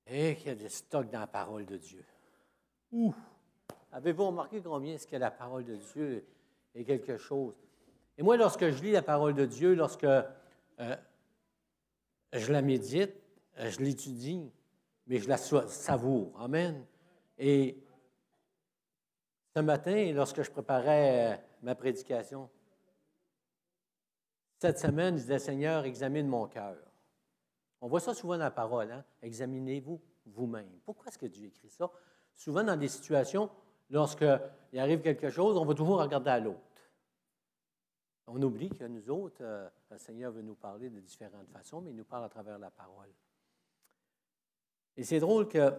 Et qu'il y a des stocks dans la parole de Dieu. Ouh! Avez-vous remarqué combien est-ce que la parole de Dieu est quelque chose? Et moi, lorsque je lis la parole de Dieu, lorsque je la médite, je l'étudie, mais je la savoure. Amen. Et ce matin, lorsque je préparais ma prédication, cette semaine, je disais, Seigneur, examine mon cœur. On voit ça souvent dans la parole, hein? Examinez-vous vous-même. Pourquoi est-ce que Dieu écrit ça? Souvent dans des situations, lorsqu'il arrive quelque chose, on va toujours regarder à l'autre. On oublie que nous autres, le Seigneur veut nous parler de différentes façons, mais il nous parle à travers la parole. Et c'est drôle que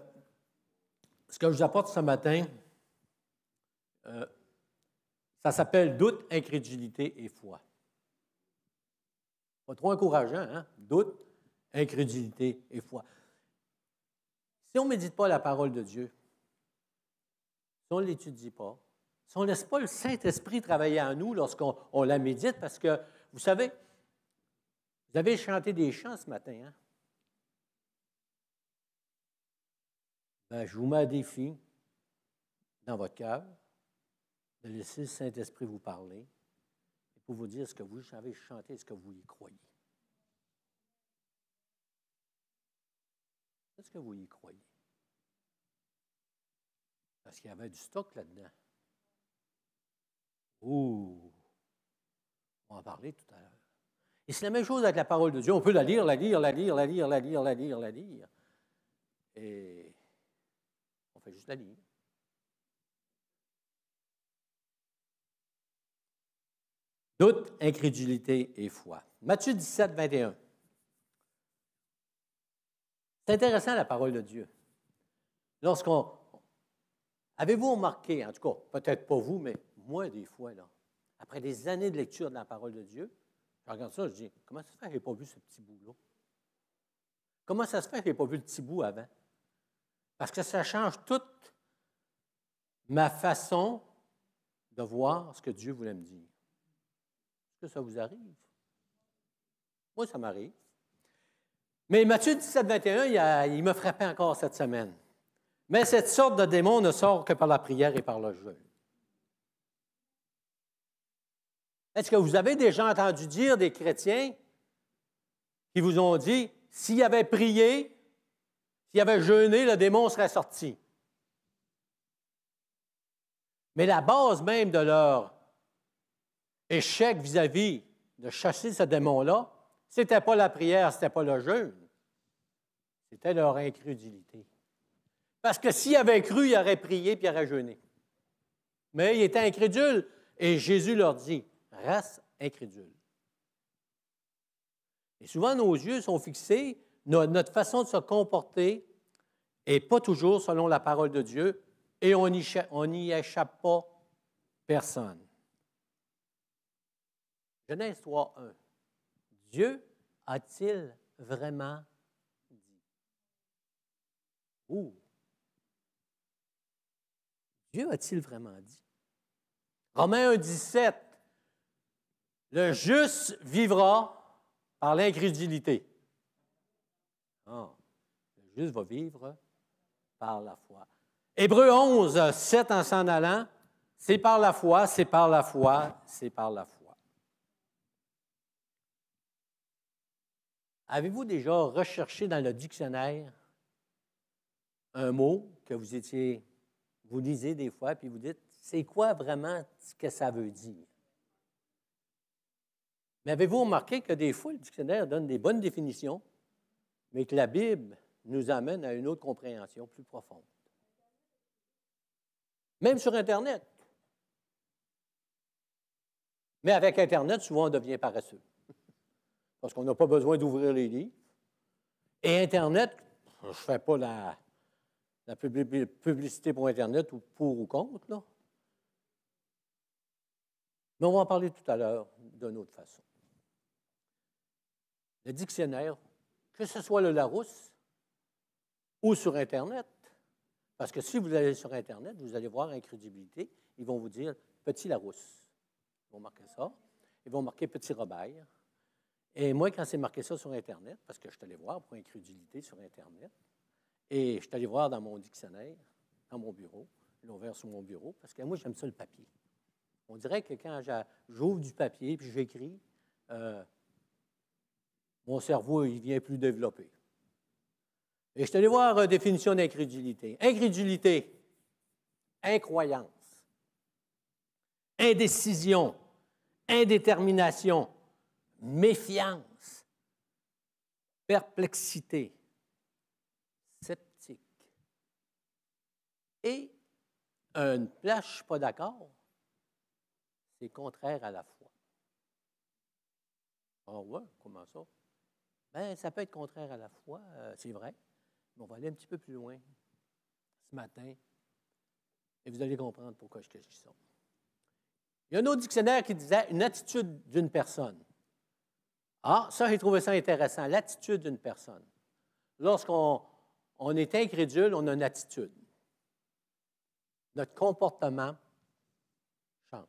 ce que je vous apporte ce matin, ça s'appelle doute, incrédulité et foi. Pas trop encourageant, hein? Doute, incrédulité et foi. Si on ne médite pas la parole de Dieu, si on ne l'étudie pas, si on ne laisse pas le Saint-Esprit travailler en nous lorsqu'on la médite, parce que, vous savez, vous avez chanté des chants ce matin, hein? Ben, je vous mets à défi dans votre cœur de laisser le Saint-Esprit vous parler et pour vous dire ce que vous avez chanté, est-ce que vous y croyez. Est-ce que vous y croyez? Parce qu'il y avait du stock là-dedans. Ouh! On va en parler tout à l'heure. Et c'est la même chose avec la parole de Dieu. On peut la lire. Et on fait juste la lire. Doute, incrédulité et foi. Matthieu 17, 21. C'est intéressant la parole de Dieu. Avez-vous remarqué, en tout cas, peut-être pas vous, mais moi, des fois, là, après des années de lecture de la parole de Dieu, je regarde ça, je dis, comment ça se fait que je n'ai pas vu ce petit bout-là? Comment ça se fait que je n'ai pas vu le petit bout avant? Parce que ça change toute ma façon de voir ce que Dieu voulait me dire. Est-ce que ça vous arrive? Moi, ça m'arrive. Mais Matthieu 17, 21, il m'a frappé encore cette semaine. Mais cette sorte de démon ne sort que par la prière et par le jeûne. Est-ce que vous avez déjà entendu dire des chrétiens qui vous ont dit, s'ils avaient prié, s'ils avaient jeûné, le démon serait sorti? Mais la base même de leur échec vis-à-vis de chasser ce démon-là, ce n'était pas la prière, ce n'était pas le jeûne, c'était leur incrédulité. Parce que s'ils avaient cru, ils auraient prié puis ils auraient jeûné. Mais ils étaient incrédules. Et Jésus leur dit, race incrédule. Et souvent, nos yeux sont fixés, notre façon de se comporter n'est pas toujours selon la parole de Dieu et on n'y échappe pas personne. Genèse 3, 1. Dieu a-t-il vraiment dit? Ouh! Dieu a-t-il vraiment dit? Romains 1, 17. Le juste vivra par l'incrédulité. Ah, le juste va vivre par la foi. Hébreux 11, 7 en s'en allant. C'est par la foi, c'est par la foi, c'est par la foi. Avez-vous déjà recherché dans le dictionnaire un mot que vous lisez des fois, puis vous dites, c'est quoi vraiment ce que ça veut dire? Mais avez-vous remarqué que des fois, le dictionnaire donne des bonnes définitions, mais que la Bible nous amène à une autre compréhension plus profonde? Même sur Internet. Mais avec Internet, souvent, on devient paresseux. Parce qu'on n'a pas besoin d'ouvrir les livres. Et Internet, je ne fais pas la publicité pour Internet ou pour ou contre, là. Mais on va en parler tout à l'heure d'une autre façon. Le dictionnaire, que ce soit le Larousse ou sur Internet, parce que si vous allez sur Internet, vous allez voir incrédulité, ils vont vous dire Petit Larousse. Ils vont marquer ça. Ils vont marquer Petit Robert. Et moi, quand c'est marqué ça sur Internet, parce que je suis allé voir pour incrédulité sur Internet, Et je suis allé voir dans mon dictionnaire, dans mon bureau. Ils l'ont ouvert sur mon bureau, parce que moi, j'aime ça le papier. On dirait que quand j'ouvre du papier puis j'écris, mon cerveau, il vient plus développé. Et je suis allé voir définition d'incrédulité. Incrédulité, incroyance, indécision, indétermination, méfiance, perplexité, sceptique. Et une place, je ne suis pas d'accord, c'est contraire à la foi. Ah ouais, comment ça? Bien, ça peut être contraire à la foi, c'est vrai, mais on va aller un petit peu plus loin ce matin et vous allez comprendre pourquoi je dis ça. Il y a un autre dictionnaire qui disait une attitude d'une personne. Ah, ça, j'ai trouvé ça intéressant, l'attitude d'une personne. Lorsqu'on est incrédule, on a une attitude. Notre comportement change.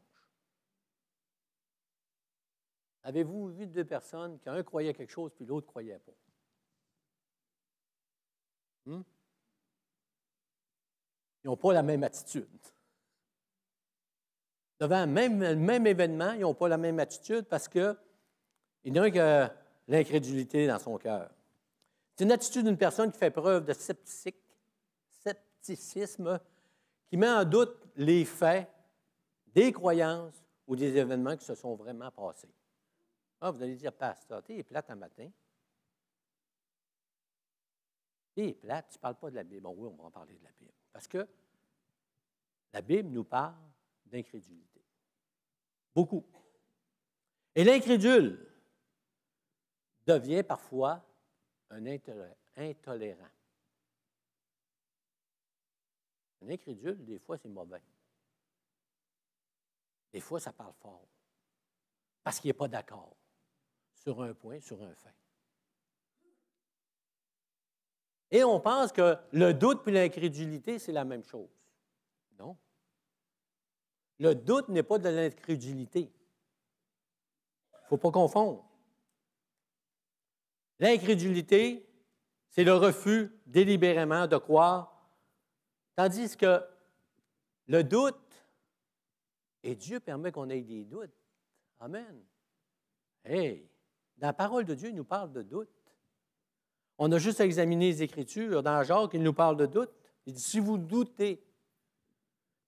Avez-vous vu deux personnes qui un croyait quelque chose puis l'autre ne croyait pas? Ils n'ont pas la même attitude. Devant le même événement, ils n'ont pas la même attitude parce qu'il y en a un qui a l'incrédulité dans son cœur. C'est une attitude d'une personne qui fait preuve de scepticisme, qui met en doute les faits, des croyances ou des événements qui se sont vraiment passés. Ah, vous allez dire, pasteur, tu es plate un matin. Tu es plate, tu ne parles pas de la Bible. Bon, oui, on va en parler de la Bible. Parce que la Bible nous parle d'incrédulité. Beaucoup. Et l'incrédule devient parfois un intolérant. Un incrédule, des fois, c'est mauvais. Des fois, ça parle fort. Parce qu'il n'est pas d'accord sur un point, sur un fait. Et on pense que le doute et l'incrédulité, c'est la même chose. Non. Le doute n'est pas de l'incrédulité. Il ne faut pas confondre. L'incrédulité, c'est le refus délibérément de croire, tandis que le doute, et Dieu permet qu'on ait des doutes. Amen. Hey, dans la parole de Dieu, il nous parle de doute. On a juste à examiner les Écritures. Dans Jacques, il nous parle de doute. Il dit, si vous doutez,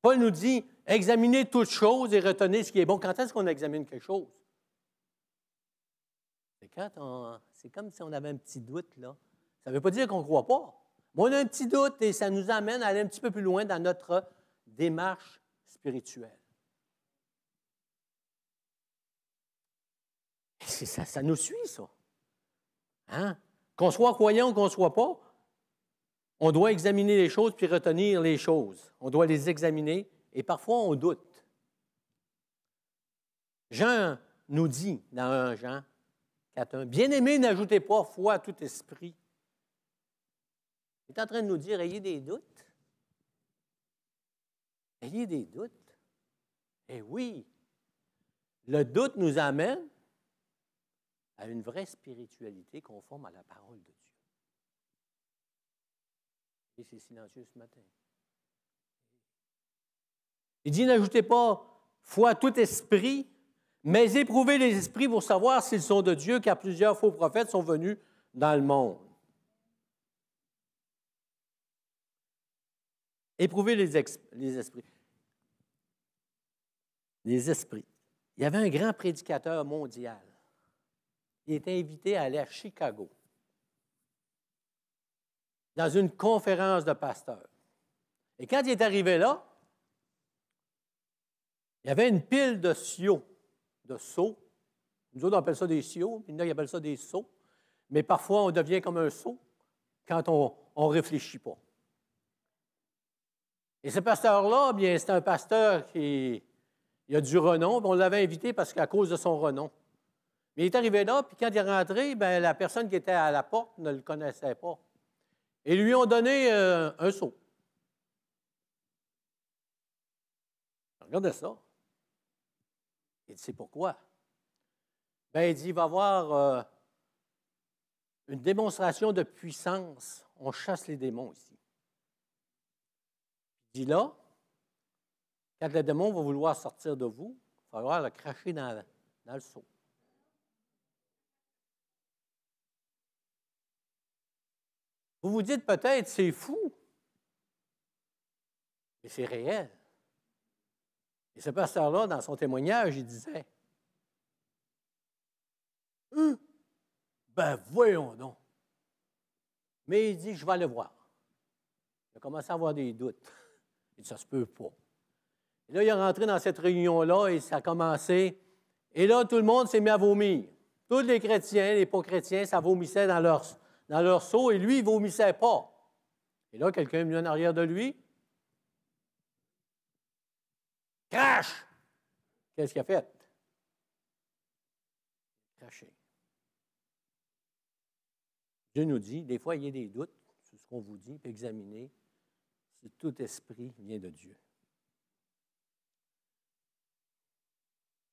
Paul nous dit, examinez toutes choses et retenez ce qui est bon. Quand est-ce qu'on examine quelque chose? C'est comme si on avait un petit doute, là. Ça ne veut pas dire qu'on ne croit pas. Mais on a un petit doute et ça nous amène à aller un petit peu plus loin dans notre démarche spirituelle. Ça nous suit, ça. Hein? Qu'on soit croyant ou qu'on ne soit pas, on doit examiner les choses puis retenir les choses. On doit les examiner et parfois on doute. Jean nous dit dans 1 Jean 4.1, « Bien-aimés, n'ajoutez pas foi à tout esprit. » Il est en train de nous dire, ayez des doutes. Ayez des doutes. Eh oui, le doute nous amène à une vraie spiritualité conforme à la parole de Dieu. Et c'est silencieux ce matin. Il dit, n'ajoutez pas foi à tout esprit, mais éprouvez les esprits pour savoir s'ils sont de Dieu, car plusieurs faux prophètes sont venus dans le monde. Éprouvez les esprits. Les esprits. Il y avait un grand prédicateur mondial. Il était invité à aller à Chicago dans une conférence de pasteurs. Et quand il est arrivé là, il y avait une pile de seaux. Nous autres, on appelle ça des seaux, puis là, ils appellent ça des seaux. Mais parfois, on devient comme un seau quand on ne réfléchit pas. Et ce pasteur-là, bien, c'est un pasteur qui a du renom. On l'avait invité parce qu'à cause de son renom. Mais il est arrivé là, puis quand il est rentré, bien, la personne qui était à la porte ne le connaissait pas. Et lui ont donné un seau. Regardez ça. Il dit, c'est pourquoi? Bien, il dit, il va y avoir une démonstration de puissance. on chasse les démons ici. Il dit là, quand le démon va vouloir sortir de vous, il va falloir le cracher dans le seau. Vous vous dites peut-être, c'est fou, mais c'est réel. Et ce pasteur-là, dans son témoignage, il disait, ben voyons donc. Mais il dit, je vais aller voir. Il a commencé à avoir des doutes. Il dit, ça se peut pas. Et là, il est rentré dans cette réunion-là et ça a commencé. Et là, tout le monde s'est mis à vomir. Tous les chrétiens, les pas chrétiens, ça vomissait dans leur seau et lui, il ne vomissait pas. Et là, quelqu'un est venu en arrière de lui. Crache! Qu'est-ce qu'il a fait? Craché. Dieu nous dit, des fois, il y a des doutes sur ce qu'on vous dit, puis examinez si tout esprit vient de Dieu.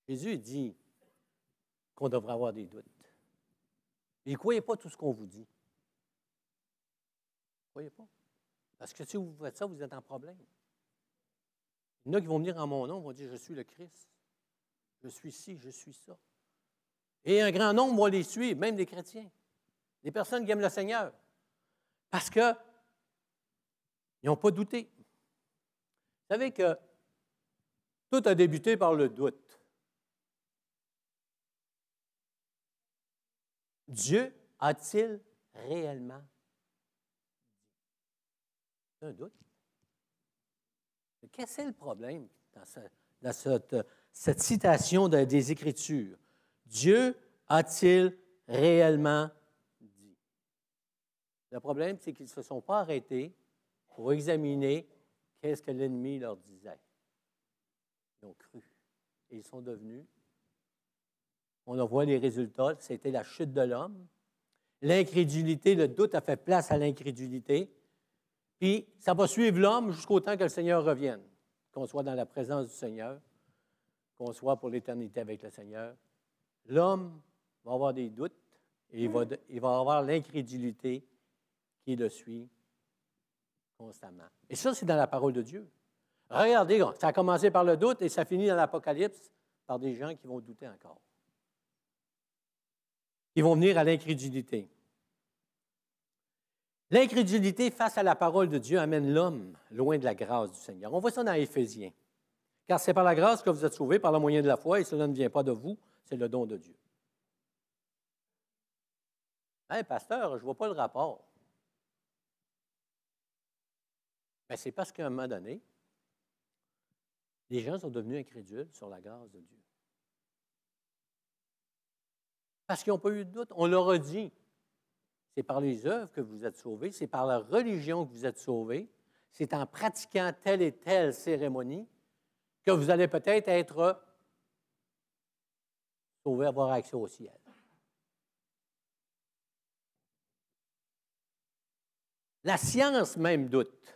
Jésus dit qu'on devrait avoir des doutes. Et ne croyez pas tout ce qu'on vous dit. Ne croyez pas. Parce que si vous faites ça, vous êtes en problème. Il y en a qui vont venir en mon nom, vont dire, je suis le Christ. Je suis ci, je suis ça. Et un grand nombre va les suivre, même des chrétiens. Des personnes qui aiment le Seigneur. Parce qu'ils n'ont pas douté. Vous savez que tout a débuté par le doute. Dieu a-t-il réellement dit? C'est un doute. Qu'est-ce que c'est le problème dans cette citation des Écritures? Dieu a-t-il réellement dit? Le problème, c'est qu'ils ne se sont pas arrêtés pour examiner qu'est-ce que l'ennemi leur disait. Ils ont cru. Et ils sont devenus. On en voit les résultats. C'était la chute de l'homme. L'incrédulité, le doute a fait place à l'incrédulité. Puis, ça va suivre l'homme jusqu'au temps que le Seigneur revienne. Qu'on soit dans la présence du Seigneur, qu'on soit pour l'éternité avec le Seigneur. L'homme va avoir des doutes et il va avoir l'incrédulité qui le suit constamment. Et ça, c'est dans la parole de Dieu. Regardez, ça a commencé par le doute et ça finit dans l'Apocalypse par des gens qui vont douter encore. Qui vont venir à l'incrédulité. L'incrédulité face à la parole de Dieu amène l'homme loin de la grâce du Seigneur. On voit ça dans Éphésiens. Car c'est par la grâce que vous êtes sauvés, par le moyen de la foi, et cela ne vient pas de vous, c'est le don de Dieu. Hey, pasteur, je ne vois pas le rapport. Bien, c'est parce qu'à un moment donné, les gens sont devenus incrédules sur la grâce de Dieu. Parce qu'ils n'ont pas eu de doute. On leur a dit. C'est par les œuvres que vous êtes sauvés, c'est par la religion que vous êtes sauvés, c'est en pratiquant telle et telle cérémonie que vous allez peut-être être sauvés, avoir accès au ciel. La science même doute,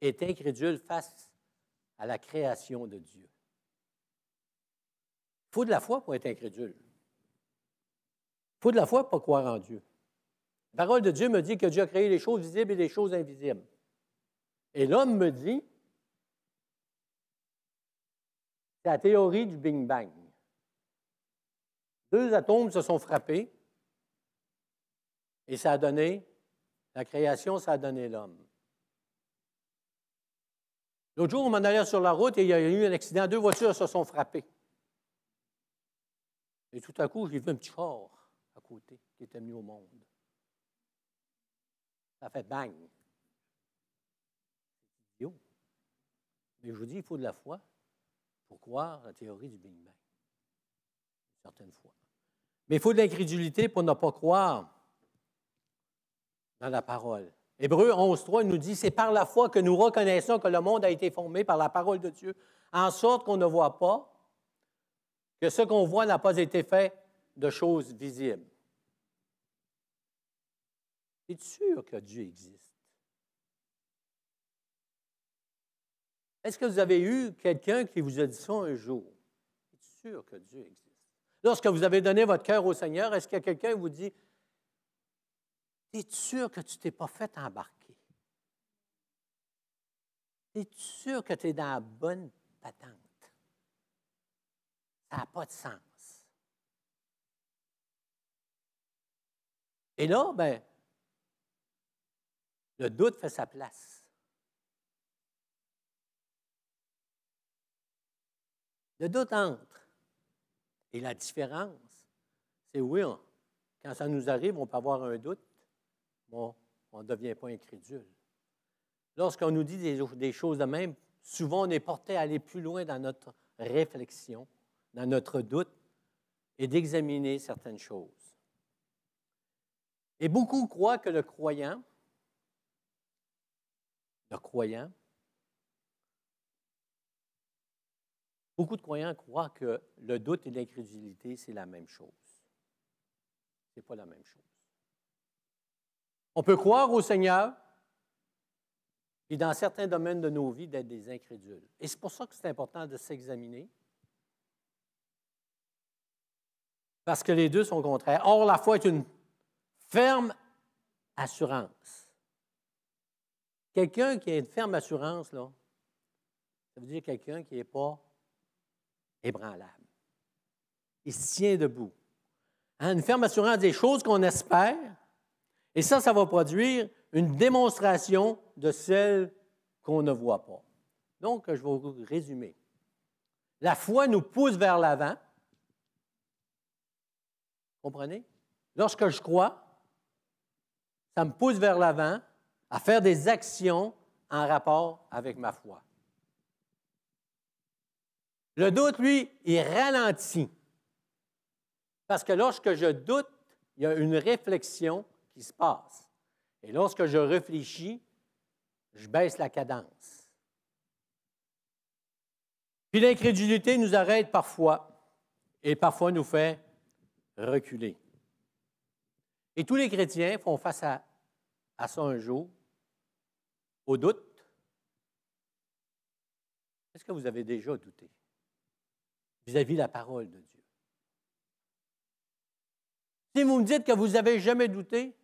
est incrédule face à la création de Dieu. Il faut de la foi pour être incrédule. Il faut de la foi pour croire en Dieu. La parole de Dieu me dit que Dieu a créé les choses visibles et les choses invisibles. Et l'homme me dit, c'est la théorie du Big Bang. Deux atomes se sont frappés et ça a donné, la création, ça a donné l'homme. L'autre jour, on m'en allait sur la route et il y a eu un accident. Deux voitures se sont frappées. Et tout à coup, j'ai vu un petit char à côté qui était venu au monde. Ça a fait bang. C'est idiot. Mais je vous dis, il faut de la foi pour croire à la théorie du Big Bang. Certaines fois. Mais il faut de l'incrédulité pour ne pas croire dans la parole. Hébreux 11.3 nous dit, c'est par la foi que nous reconnaissons que le monde a été formé par la parole de Dieu, en sorte qu'on ne voit pas, que ce qu'on voit n'a pas été fait de choses visibles. Es-tu sûr que Dieu existe? Est-ce que vous avez eu quelqu'un qui vous a dit ça un jour? Es-tu sûr que Dieu existe? Lorsque vous avez donné votre cœur au Seigneur, est-ce que quelqu'un vous dit, Es-tu sûr que tu ne t'es pas fait embarquer? Es-tu sûr que tu es dans la bonne patente? Ça n'a pas de sens. Et là, bien, le doute fait sa place. Le doute entre. Et la différence, c'est oui, quand ça nous arrive, on peut avoir un doute, bon, on ne devient pas incrédule. Lorsqu'on nous dit des choses de même, souvent on est porté à aller plus loin dans notre réflexion, dans notre doute, et d'examiner certaines choses. Et beaucoup croient que le croyant, beaucoup de croyants croient que le doute et l'incrédulité, c'est la même chose. Ce n'est pas la même chose. On peut croire au Seigneur, et dans certains domaines de nos vies, d'être des incrédules. Et c'est pour ça que c'est important de s'examiner, parce que les deux sont contraires. Or, la foi est une ferme assurance. Quelqu'un qui a une ferme assurance, là, ça veut dire quelqu'un qui n'est pas ébranlable. Il se tient debout. Hein, une ferme assurance des choses qu'on espère, et ça va produire une démonstration de celles qu'on ne voit pas. Donc, je vais vous résumer. La foi nous pousse vers l'avant. Comprenez? Lorsque je crois, ça me pousse vers l'avant à faire des actions en rapport avec ma foi. Le doute, lui, il ralentit. Parce que lorsque je doute, il y a une réflexion qui se passe. Et lorsque je réfléchis, je baisse la cadence. Puis l'incrédulité nous arrête parfois et parfois nous fait reculer. Et tous les chrétiens font face à ça un jour, au doute. Est-ce que vous avez déjà douté vis-à-vis de la parole de Dieu? Si vous me dites que vous n'avez jamais douté,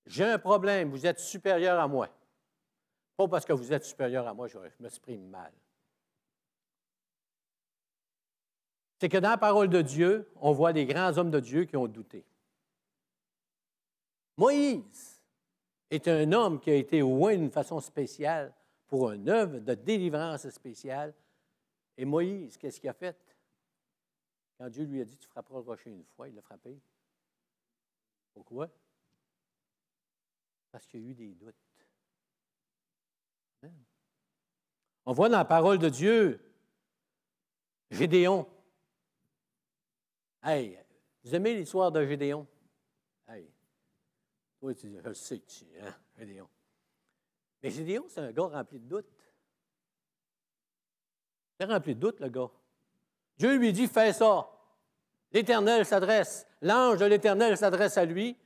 j'ai un problème, vous êtes supérieur à moi. Pas parce que vous êtes supérieur à moi, je m'exprime mal. C'est que dans la parole de Dieu, on voit des grands hommes de Dieu qui ont douté. Moïse est un homme qui a été oint d'une façon spéciale pour une œuvre de délivrance spéciale. Et Moïse, qu'est-ce qu'il a fait? Quand Dieu lui a dit, tu frapperas le rocher une fois, il l'a frappé. Pourquoi? Parce qu'il y a eu des doutes. On voit dans la parole de Dieu, Gédéon. Hey, vous aimez l'histoire de Gédéon? Hey, toi, je le sais que tu hein, Gédéon. Mais Gédéon, c'est un gars rempli de doutes. Il est rempli de doutes, le gars. Dieu lui dit, fais ça. L'Éternel s'adresse, l'ange de l'Éternel s'adresse à lui.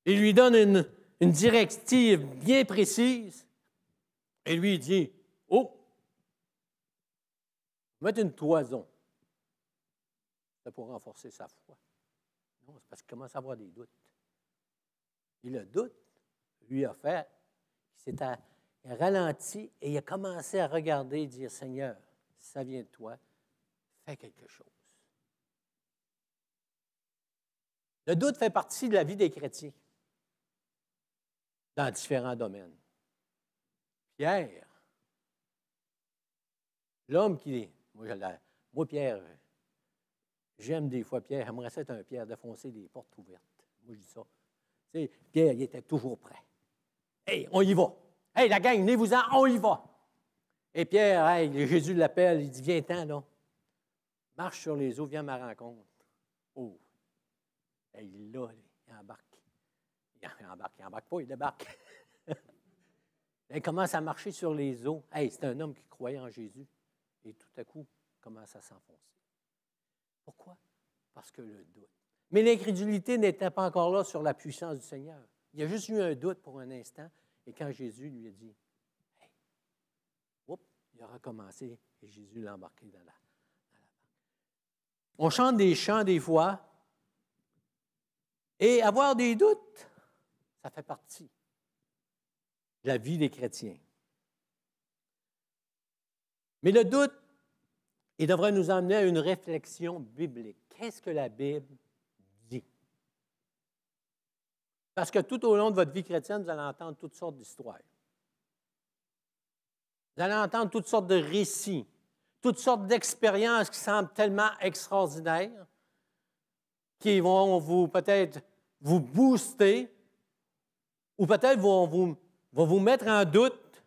Il lui donne une directive bien précise. Et lui, il dit, oh, mettre une toison. C'est pour renforcer sa foi. Non, c'est parce qu'il commence à avoir des doutes. Et le doute lui a fait, il a ralenti et il a commencé à regarder et dire, Seigneur, si ça vient de toi, fais quelque chose. Le doute fait partie de la vie des chrétiens dans différents domaines. Pierre, l'homme qui est... Moi, Pierre, j'aime des fois Pierre. J'aimerais ça être un Pierre, défoncer les portes ouvertes. Moi, je dis ça. Tu sais, Pierre, il était toujours prêt. Hey, on y va. Hey, la gang, venez-vous-en, on y va. Et Pierre, hey, Jésus l'appelle, il dit, viens-t'en, là. Marche sur les eaux, viens à ma rencontre. Oh. Hey, là, il embarque. Il embarque pas, il débarque. Il commence à marcher sur les eaux. Hey, c'est un homme qui croyait en Jésus. Et tout à coup, il commence à s'enfoncer. Pourquoi? Parce que le doute. Mais l'incrédulité n'était pas encore là sur la puissance du Seigneur. Il y a juste eu un doute pour un instant. Et quand Jésus lui a dit, « Hey, oups, il a recommencé et Jésus l'a embarqué dans la barque. On chante des chants des fois Et avoir des doutes, ça fait partie de la vie des chrétiens. Mais le doute, il devrait nous emmener à une réflexion biblique. Qu'est-ce que la Bible dit? Parce que tout au long de votre vie chrétienne, vous allez entendre toutes sortes d'histoires. Vous allez entendre toutes sortes de récits, toutes sortes d'expériences qui semblent tellement extraordinaires, qui vont peut-être vous booster, ou peut-être vont vous mettre en doute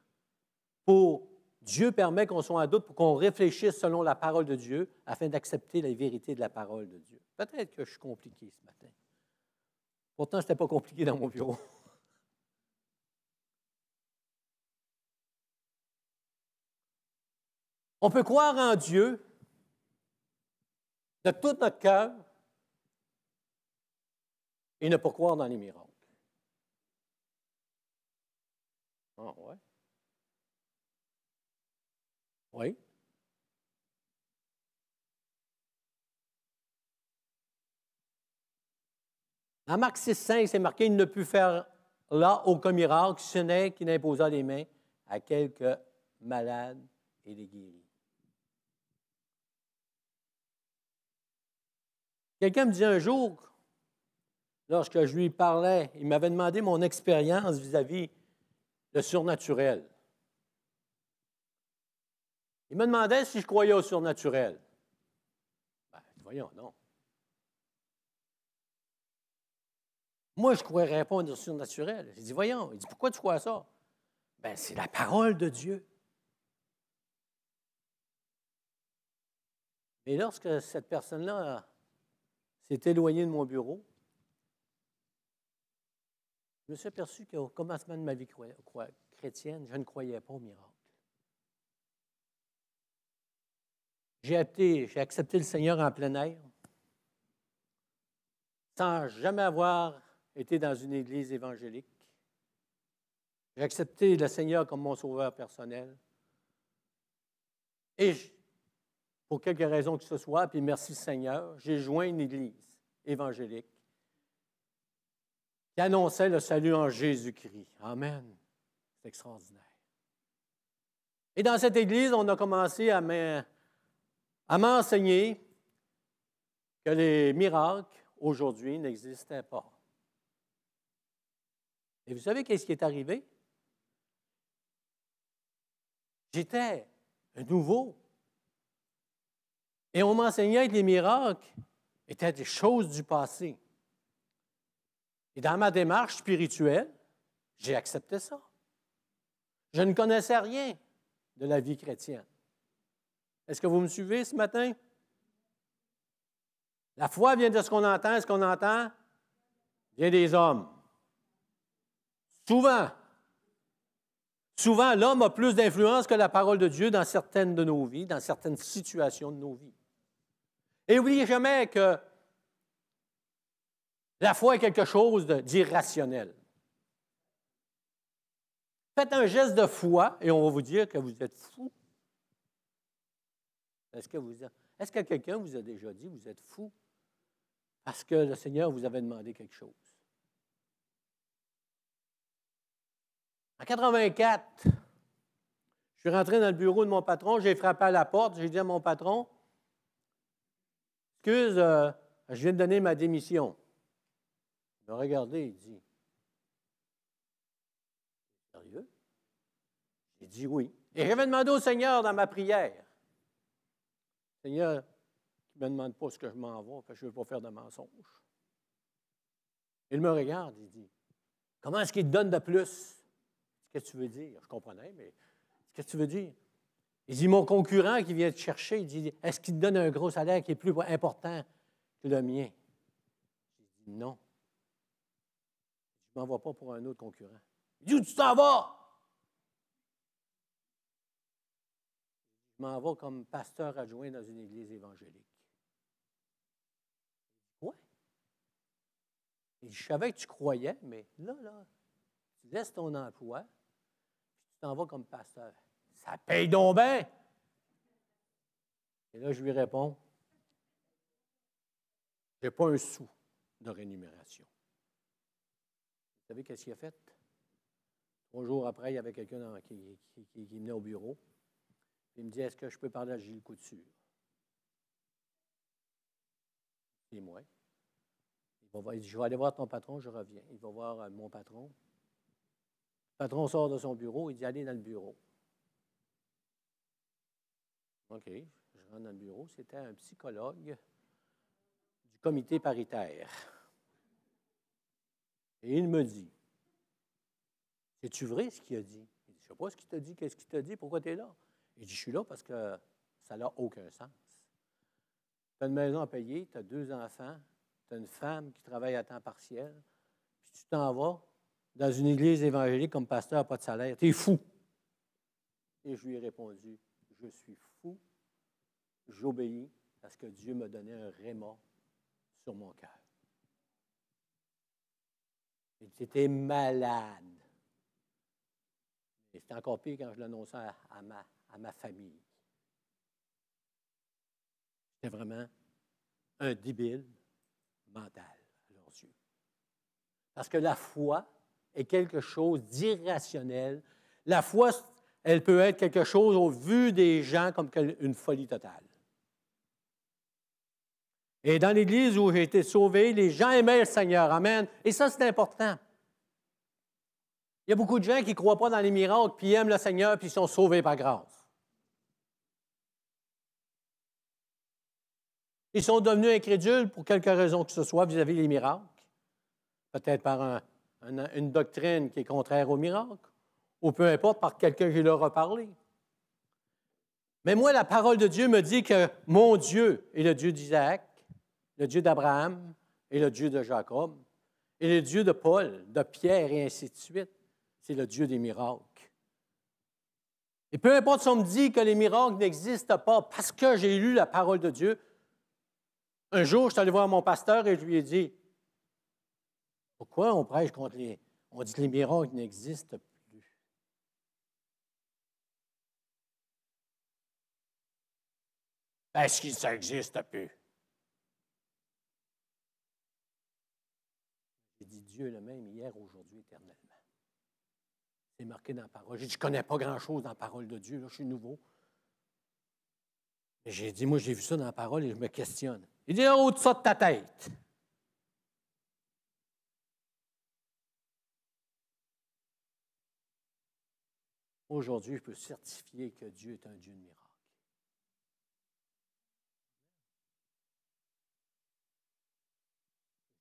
pour Dieu permet qu'on soit en doute pour qu'on réfléchisse selon la parole de Dieu afin d'accepter la vérité de la parole de Dieu. Peut-être que je suis compliqué ce matin. Pourtant, ce n'était pas compliqué dans mon bureau. On peut croire en Dieu de tout notre cœur et ne pas croire dans les miracles. Ah, ouais. Oui. Dans Marc 6,5, c'est marqué « Il ne put faire là aucun miracle, ce n'est qu'il imposa les mains à quelques malades et les guérit. » Quelqu'un me dit un jour, lorsque je lui parlais, il m'avait demandé mon expérience vis-à-vis le surnaturel. Il me demandait si je croyais au surnaturel. Ben, voyons, non. Moi, je ne croirais pas au surnaturel. J'ai dit, voyons. Il dit, pourquoi tu crois à ça? Ben, c'est la parole de Dieu. Mais lorsque cette personne-là s'est éloignée de mon bureau, je me suis aperçu qu'au commencement de ma vie chrétienne, je ne croyais pas au miracle. J'ai accepté le Seigneur en plein air, sans jamais avoir été dans une église évangélique. J'ai accepté le Seigneur comme mon sauveur personnel. Et pour quelque raison que ce soit, puis merci Seigneur, j'ai joint une église évangélique qui annonçait le salut en Jésus-Christ. Amen. C'est extraordinaire. Et dans cette église, on a commencé à m'enseigner que les miracles, aujourd'hui, n'existaient pas. Et vous savez qu'est-ce qui est arrivé? J'étais un nouveau. Et on m'enseignait que les miracles étaient des choses du passé. Et dans ma démarche spirituelle, j'ai accepté ça. Je ne connaissais rien de la vie chrétienne. Est-ce que vous me suivez ce matin? La foi vient de ce qu'on entend. Ce qu'on entend vient des hommes. Souvent, l'homme a plus d'influence que la parole de Dieu dans certaines de nos vies, dans certaines situations de nos vies. Et n'oubliez jamais que la foi est quelque chose d'irrationnel. Faites un geste de foi et on va vous dire que vous êtes fou. Est-ce que quelqu'un vous a déjà dit que vous êtes fou parce que le Seigneur vous avait demandé quelque chose? En 1984, je suis rentré dans le bureau de mon patron, j'ai frappé à la porte, j'ai dit à mon patron, « Excuse, je viens de donner ma démission. » Il m'a regardé, il dit, « Sérieux? » J'ai dit oui. Et j'avais demandé au Seigneur dans ma prière, « Seigneur, qui ne me demande pas ce que je m'en vais, parce que je ne veux pas faire de mensonges. » Il me regarde, il dit, « Comment est-ce qu'il te donne de plus? » Qu'est-ce que tu veux dire? Je comprenais, mais qu'est-ce que tu veux dire? Il dit, mon concurrent qui vient te chercher, il dit, est-ce qu'il te donne un gros salaire qui est plus important que le mien? J'ai dit, non. Je ne m'en vais pas pour un autre concurrent. Il dit, où tu t'en vas? Je m'en vais comme pasteur adjoint dans une église évangélique. Ouais. Et je savais que tu croyais, mais là, tu laisses ton emploi, puis tu t'en vas comme pasteur. Ça paye donc bien! Et là, je lui réponds, je n'ai pas un sou de rémunération. Vous savez qu'est-ce qu'il a fait? 3 jours après, il y avait quelqu'un qui venait au bureau. Il me dit, est-ce que je peux parler à Gilles Couture? Et moi. Il dit, je vais aller voir ton patron, je reviens. Il va voir mon patron. Le patron sort de son bureau, il dit, allez dans le bureau. OK, je rentre dans le bureau. C'était un psychologue du comité paritaire. Et il me dit, c'est-tu vrai ce qu'il a dit? Il dit, je ne sais pas ce qu'il t'a dit, qu'est-ce qu'il t'a dit, pourquoi tu es là? Il dit, je suis là parce que ça n'a aucun sens. Tu as une maison à payer, tu as 2 enfants, tu as une femme qui travaille à temps partiel, puis tu t'en vas dans une église évangélique comme pasteur, pas de salaire. Tu es fou. Et je lui ai répondu, je suis fou, j'obéis parce que Dieu m'a donné un réma sur mon cœur. Il dit, t'es malade. Et c'était encore pire quand je l'annonçais à ma famille. J'étais vraiment un débile mental à leurs yeux. Parce que la foi est quelque chose d'irrationnel. La foi, elle peut être quelque chose au vu des gens comme une folie totale. Et dans l'Église où j'ai été sauvé, les gens aimaient le Seigneur. Amen. Et ça, c'est important. Il y a beaucoup de gens qui ne croient pas dans les miracles, puis aiment le Seigneur, puis ils sont sauvés par grâce. Ils sont devenus incrédules pour quelque raison que ce soit vis-à-vis des miracles. Peut-être par une doctrine qui est contraire aux miracles, ou peu importe, par quelqu'un qui leur a parlé. Mais moi, la parole de Dieu me dit que mon Dieu est le Dieu d'Isaac, le Dieu d'Abraham et le Dieu de Jacob, et le Dieu de Paul, de Pierre et ainsi de suite. C'est le Dieu des miracles. Et peu importe si on me dit que les miracles n'existent pas parce que j'ai lu la parole de Dieu, un jour, je suis allé voir mon pasteur et je lui ai dit, pourquoi on prêche contre on dit que les miracles n'existent plus? Est-ce que ça n'existe plus? J'ai dit, Dieu est le même hier, aujourd'hui, éternellement. C'est marqué dans la parole. J'ai dit, je ne connais pas grand-chose dans la parole de Dieu, là, je suis nouveau. Mais j'ai dit, moi, j'ai vu ça dans la parole et je me questionne. Il dit, en haut de ça de ta tête. Aujourd'hui, je peux certifier que Dieu est un Dieu de miracles.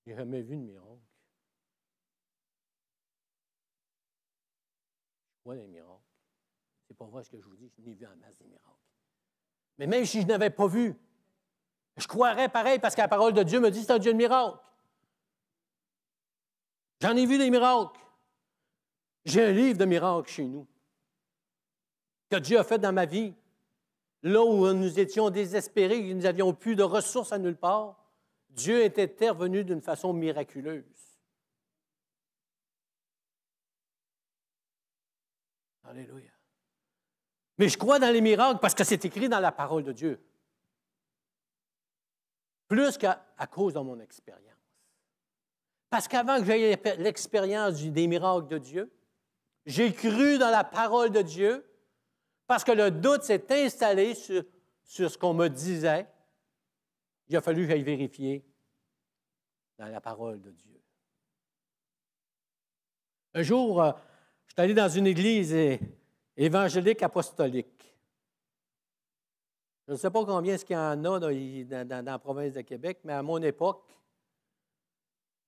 Je n'ai jamais vu de miracle. Je vois des miracles. C'est pas vrai ce que je vous dis, je n'ai vu en masse des miracles. Mais même si je n'avais pas vu, je croirais pareil parce que la parole de Dieu me dit que c'est un Dieu de miracles. J'en ai vu des miracles. J'ai un livre de miracles chez nous que Dieu a fait dans ma vie. Là où nous étions désespérés, que nous n'avions plus de ressources à nulle part, Dieu est intervenu d'une façon miraculeuse. Alléluia. Mais je crois dans les miracles parce que c'est écrit dans la parole de Dieu. Plus qu'à cause de mon expérience. Parce qu'avant que j'aie l'expérience des miracles de Dieu, j'ai cru dans la parole de Dieu parce que le doute s'est installé sur ce qu'on me disait. Il a fallu que j'aille vérifier dans la parole de Dieu. Un jour, je suis allé dans une église évangélique apostolique. Je ne sais pas combien est-ce qu'il y en a dans la province de Québec, mais à mon époque,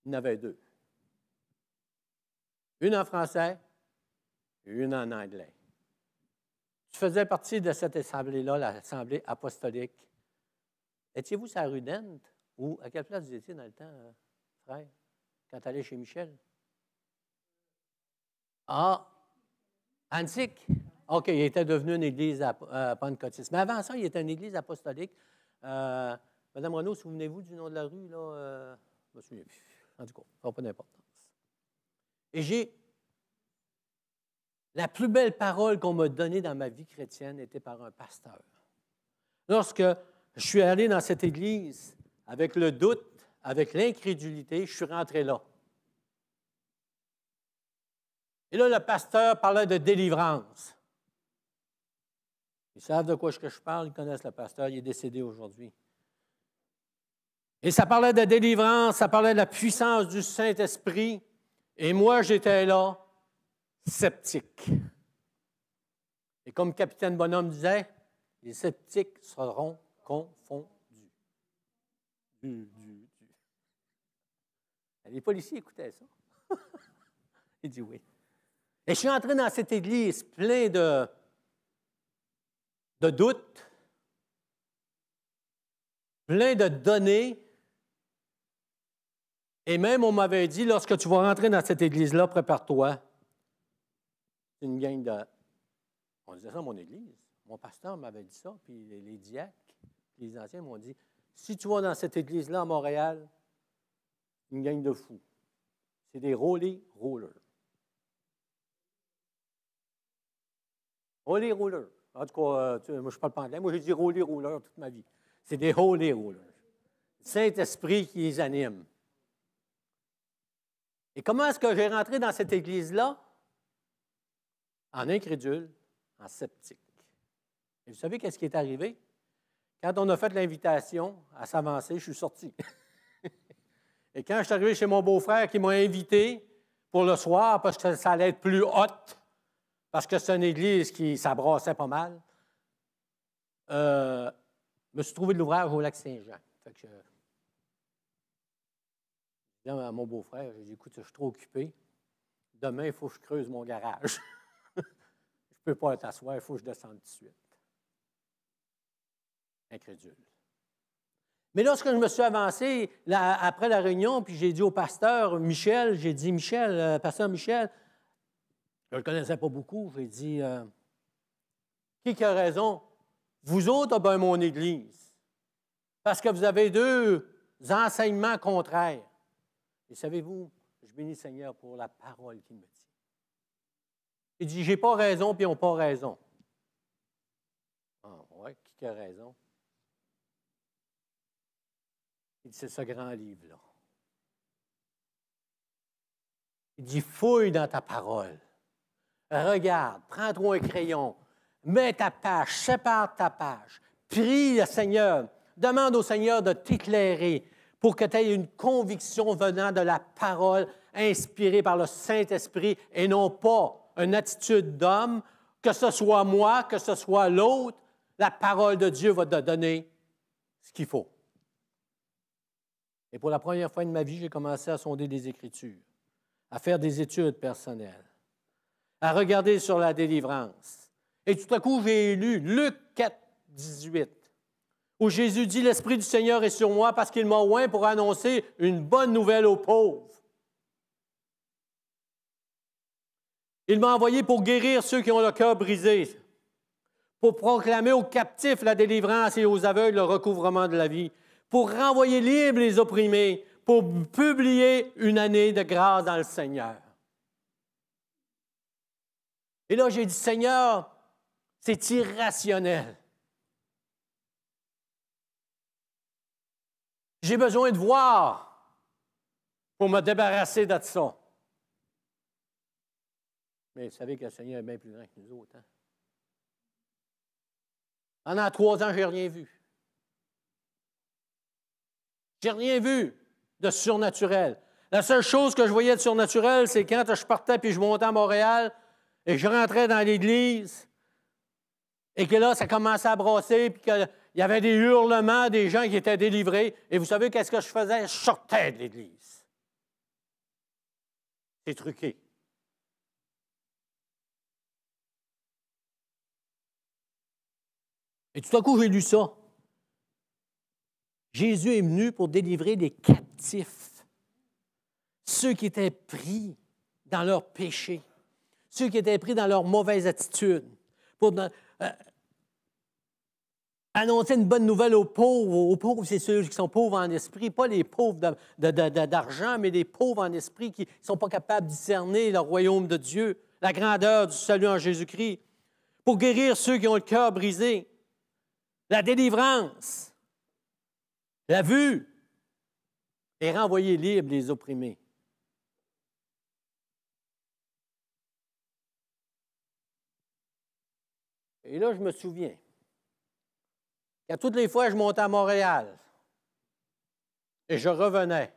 il y en avait 2. Une en français et une en anglais. Je faisais partie de cette assemblée-là, l'assemblée apostolique. Étiez-vous sur la rue Dent ou à quelle place vous étiez dans le temps, frère, quand tu allais chez Michel? Ah, Antique. OK, il était devenu une église pentecôtiste. Mais avant ça, il était une église apostolique. Madame Renaud, souvenez-vous du nom de la rue, là? Je ne me souviens plus. En tout cas, ça n'a pas d'importance. Et j'ai... La plus belle parole qu'on m'a donnée dans ma vie chrétienne était par un pasteur. Lorsque je suis allé dans cette église, avec le doute, avec l'incrédulité, je suis rentré là. Et là, le pasteur parlait de délivrance. Ils savent de quoi je parle, ils connaissent le pasteur, il est décédé aujourd'hui. Et ça parlait de délivrance, ça parlait de la puissance du Saint-Esprit. Et moi, j'étais là, sceptique. Et comme Capitaine Bonhomme disait, les sceptiques seront confondus. Les policiers écoutaient ça. Il dit oui. Et je suis entré dans cette église plein de doutes, plein de données. Et même, on m'avait dit, lorsque tu vas rentrer dans cette église-là, prépare-toi. C'est une gang de... On disait ça à mon église. Mon pasteur m'avait dit ça, puis les diacres, les anciens m'ont dit, si tu vas dans cette église-là à Montréal, une gang de fous. C'est des Holy Rollers. Holy Rollers. En tout cas, moi, je ne parle pas anglais. Moi, j'ai dit Holy Rollers toute ma vie. C'est des Holy Rollers. Le Saint-Esprit qui les anime. Et comment est-ce que j'ai rentré dans cette église-là? En incrédule, en sceptique. Et vous savez qu'est-ce qui est arrivé? Quand on a fait l'invitation à s'avancer, je suis sorti. Et quand je suis arrivé chez mon beau-frère qui m'a invité pour le soir, parce que ça allait être plus haute, parce que c'est une église qui s'abrassait pas mal, je me suis trouvé de l'ouvrage au Lac-Saint-Jean. Fait que je dis à mon beau-frère, j'ai dit, écoute, je suis trop occupé. Demain, il faut que je creuse mon garage. Je ne peux pas t'asseoir, il faut que je descende tout de suite. Incrédule. Mais lorsque je me suis avancé, après la réunion, puis j'ai dit au pasteur Michel, j'ai dit, Michel, pasteur Michel, je ne le connaissais pas beaucoup, j'ai dit, qui a raison? Vous autres, bien mon Église. Parce que vous avez deux enseignements contraires. Et savez-vous, je bénis le Seigneur pour la parole qu'il me dit. Il dit, j'ai pas raison, puis ils n'ont pas raison. Ah, ouais, qui a raison? Il dit, c'est ce grand livre-là. Il dit, fouille dans ta parole. Regarde, prends-toi un crayon, mets ta page, sépare ta page. Prie le Seigneur, demande au Seigneur de t'éclairer pour que tu aies une conviction venant de la parole inspirée par le Saint-Esprit et non pas une attitude d'homme, que ce soit moi, que ce soit l'autre, la parole de Dieu va te donner ce qu'il faut. Et pour la première fois de ma vie, j'ai commencé à sonder des Écritures, à faire des études personnelles, à regarder sur la délivrance. Et tout à coup, j'ai lu Luc 4, 18, où Jésus dit, « L'Esprit du Seigneur est sur moi parce qu'il m'a oint pour annoncer une bonne nouvelle aux pauvres. Il m'a envoyé pour guérir ceux qui ont le cœur brisé, pour proclamer aux captifs la délivrance et aux aveugles le recouvrement de la vie, pour renvoyer libres les opprimés, pour publier une année de grâce dans le Seigneur. » Et là, j'ai dit, « Seigneur, c'est irrationnel. J'ai besoin de voir pour me débarrasser de ça. » Mais vous savez que le Seigneur est bien plus grand que nous autres. Hein? Pendant 3 ans, je n'ai rien vu. Je n'ai rien vu de surnaturel. La seule chose que je voyais de surnaturel, c'est quand je partais puis je montais à Montréal et je rentrais dans l'église et que là, ça commençait à brasser puis qu'il y avait des hurlements des gens qui étaient délivrés. Et vous savez qu'est-ce que je faisais? Je sortais de l'église. C'est truqué. Et tout à coup, j'ai lu ça. Jésus est venu pour délivrer les captifs, ceux qui étaient pris dans leurs péchés, ceux qui étaient pris dans leurs mauvaises attitudes, pour annoncer une bonne nouvelle aux pauvres. Aux pauvres, c'est ceux qui sont pauvres en esprit, pas les pauvres d'argent, mais les pauvres en esprit qui ne sont pas capables de discerner le royaume de Dieu, la grandeur du salut en Jésus-Christ, pour guérir ceux qui ont le cœur brisé, la délivrance, la vue, et renvoyer libres les opprimés. Et là, je me souviens qu'à toutes les fois, je montais à Montréal et je revenais.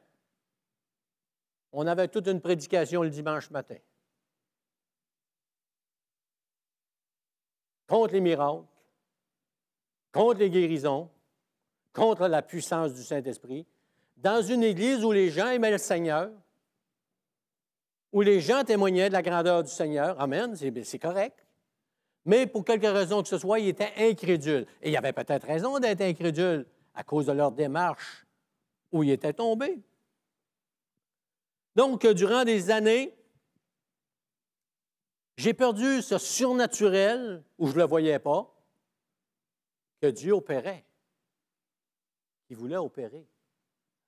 On avait toute une prédication le dimanche matin. Contre les miracles, contre les guérisons, contre la puissance du Saint-Esprit, dans une église où les gens aimaient le Seigneur, où les gens témoignaient de la grandeur du Seigneur. Amen, c'est correct. Mais pour quelque raison que ce soit, ils étaient incrédules. Et il y avait peut-être raison d'être incrédules à cause de leur démarche où ils étaient tombés. Donc, durant des années, j'ai perdu ce surnaturel où je ne le voyais pas, que Dieu opérait. Il voulait opérer.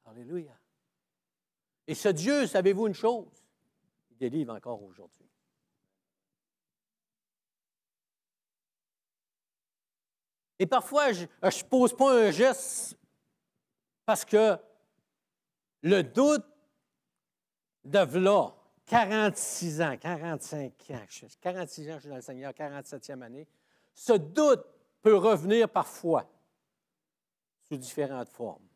Alléluia. Et ce Dieu, savez-vous une chose? Il délivre encore aujourd'hui. Et parfois, je ne pose pas un geste parce que le doute de v'là 46 ans, 45 ans, 46 ans, je suis dans le Seigneur, 47e année, ce doute peut revenir parfois sous différentes formes.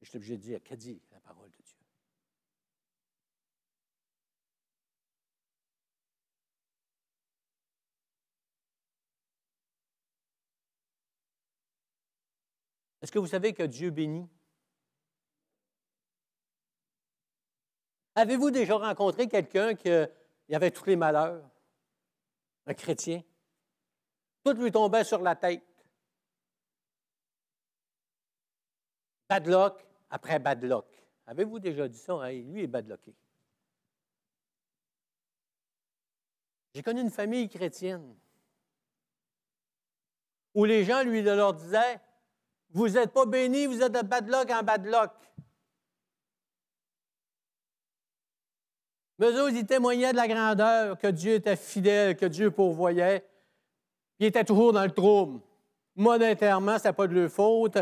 Et je suis obligé de dire, qu'a dit la parole de Dieu? Est-ce que vous savez que Dieu bénit? Avez-vous déjà rencontré quelqu'un qui avait tous les malheurs? Un chrétien? Tout lui tombait sur la tête. Bad luck après bad luck. Avez-vous déjà dit ça? Hey, lui est bad lucké. J'ai connu une famille chrétienne où les gens lui leur disaient, vous n'êtes pas bénis, vous êtes de bad luck en bad luck. Mais eux, ils témoignaient de la grandeur, que Dieu était fidèle, que Dieu pourvoyait. Ils étaient toujours dans le trouble. Monétairement, ce n'est pas de leur faute.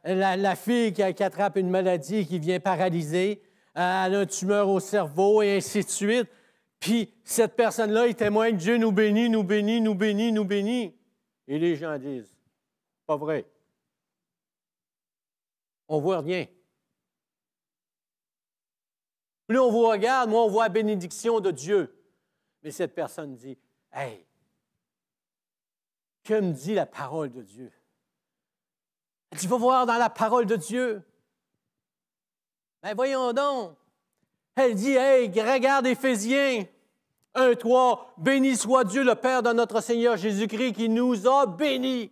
La fille qui attrape une maladie, qui vient paralysée, elle a une tumeur au cerveau, et ainsi de suite. Puis cette personne-là, il témoigne, Dieu nous bénit, nous bénit, nous bénit, nous bénit. Et les gens disent, pas vrai. On ne voit rien. Plus on vous regarde, moi, on voit la bénédiction de Dieu. Mais cette personne dit, hey, que me dit la parole de Dieu? Elle dit, va voir dans la parole de Dieu. Ben voyons donc. Elle dit, hey, regarde Éphésiens 1:3, béni soit Dieu, le Père de notre Seigneur Jésus-Christ, qui nous a bénis.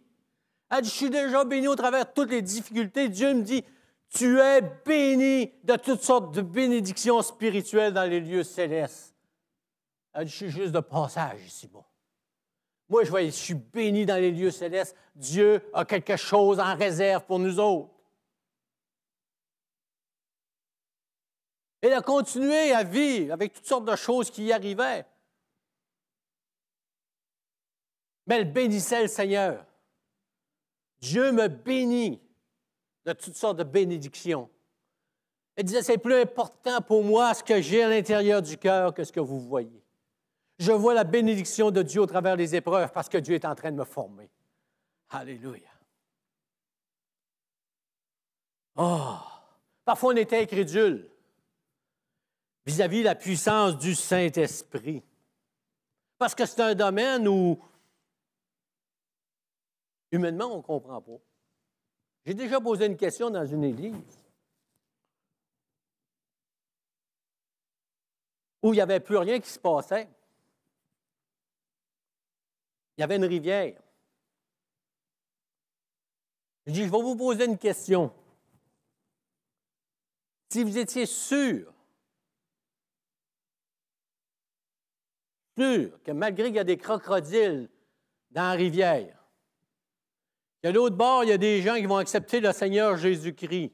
Elle dit, je suis déjà béni au travers de toutes les difficultés. Dieu me dit, tu es béni de toutes sortes de bénédictions spirituelles dans les lieux célestes. Elle dit, je suis juste de passage ici-bas. Moi, je suis béni dans les lieux célestes. Dieu a quelque chose en réserve pour nous autres. Elle a continué à vivre avec toutes sortes de choses qui y arrivaient. Mais elle bénissait le Seigneur. Dieu me bénit de toutes sortes de bénédictions. Elle disait, c'est plus important pour moi ce que j'ai à l'intérieur du cœur que ce que vous voyez. Je vois la bénédiction de Dieu au travers des épreuves parce que Dieu est en train de me former. Alléluia. Oh! Parfois, on est incrédule vis-à-vis de la puissance du Saint-Esprit. Parce que c'est un domaine où, humainement, on ne comprend pas. J'ai déjà posé une question dans une église où il n'y avait plus rien qui se passait. Il y avait une rivière. Je dis, je vais vous poser une question. Si vous étiez sûr que malgré qu'il y a des crocodiles dans la rivière, qu'à l'autre bord, il y a des gens qui vont accepter le Seigneur Jésus-Christ,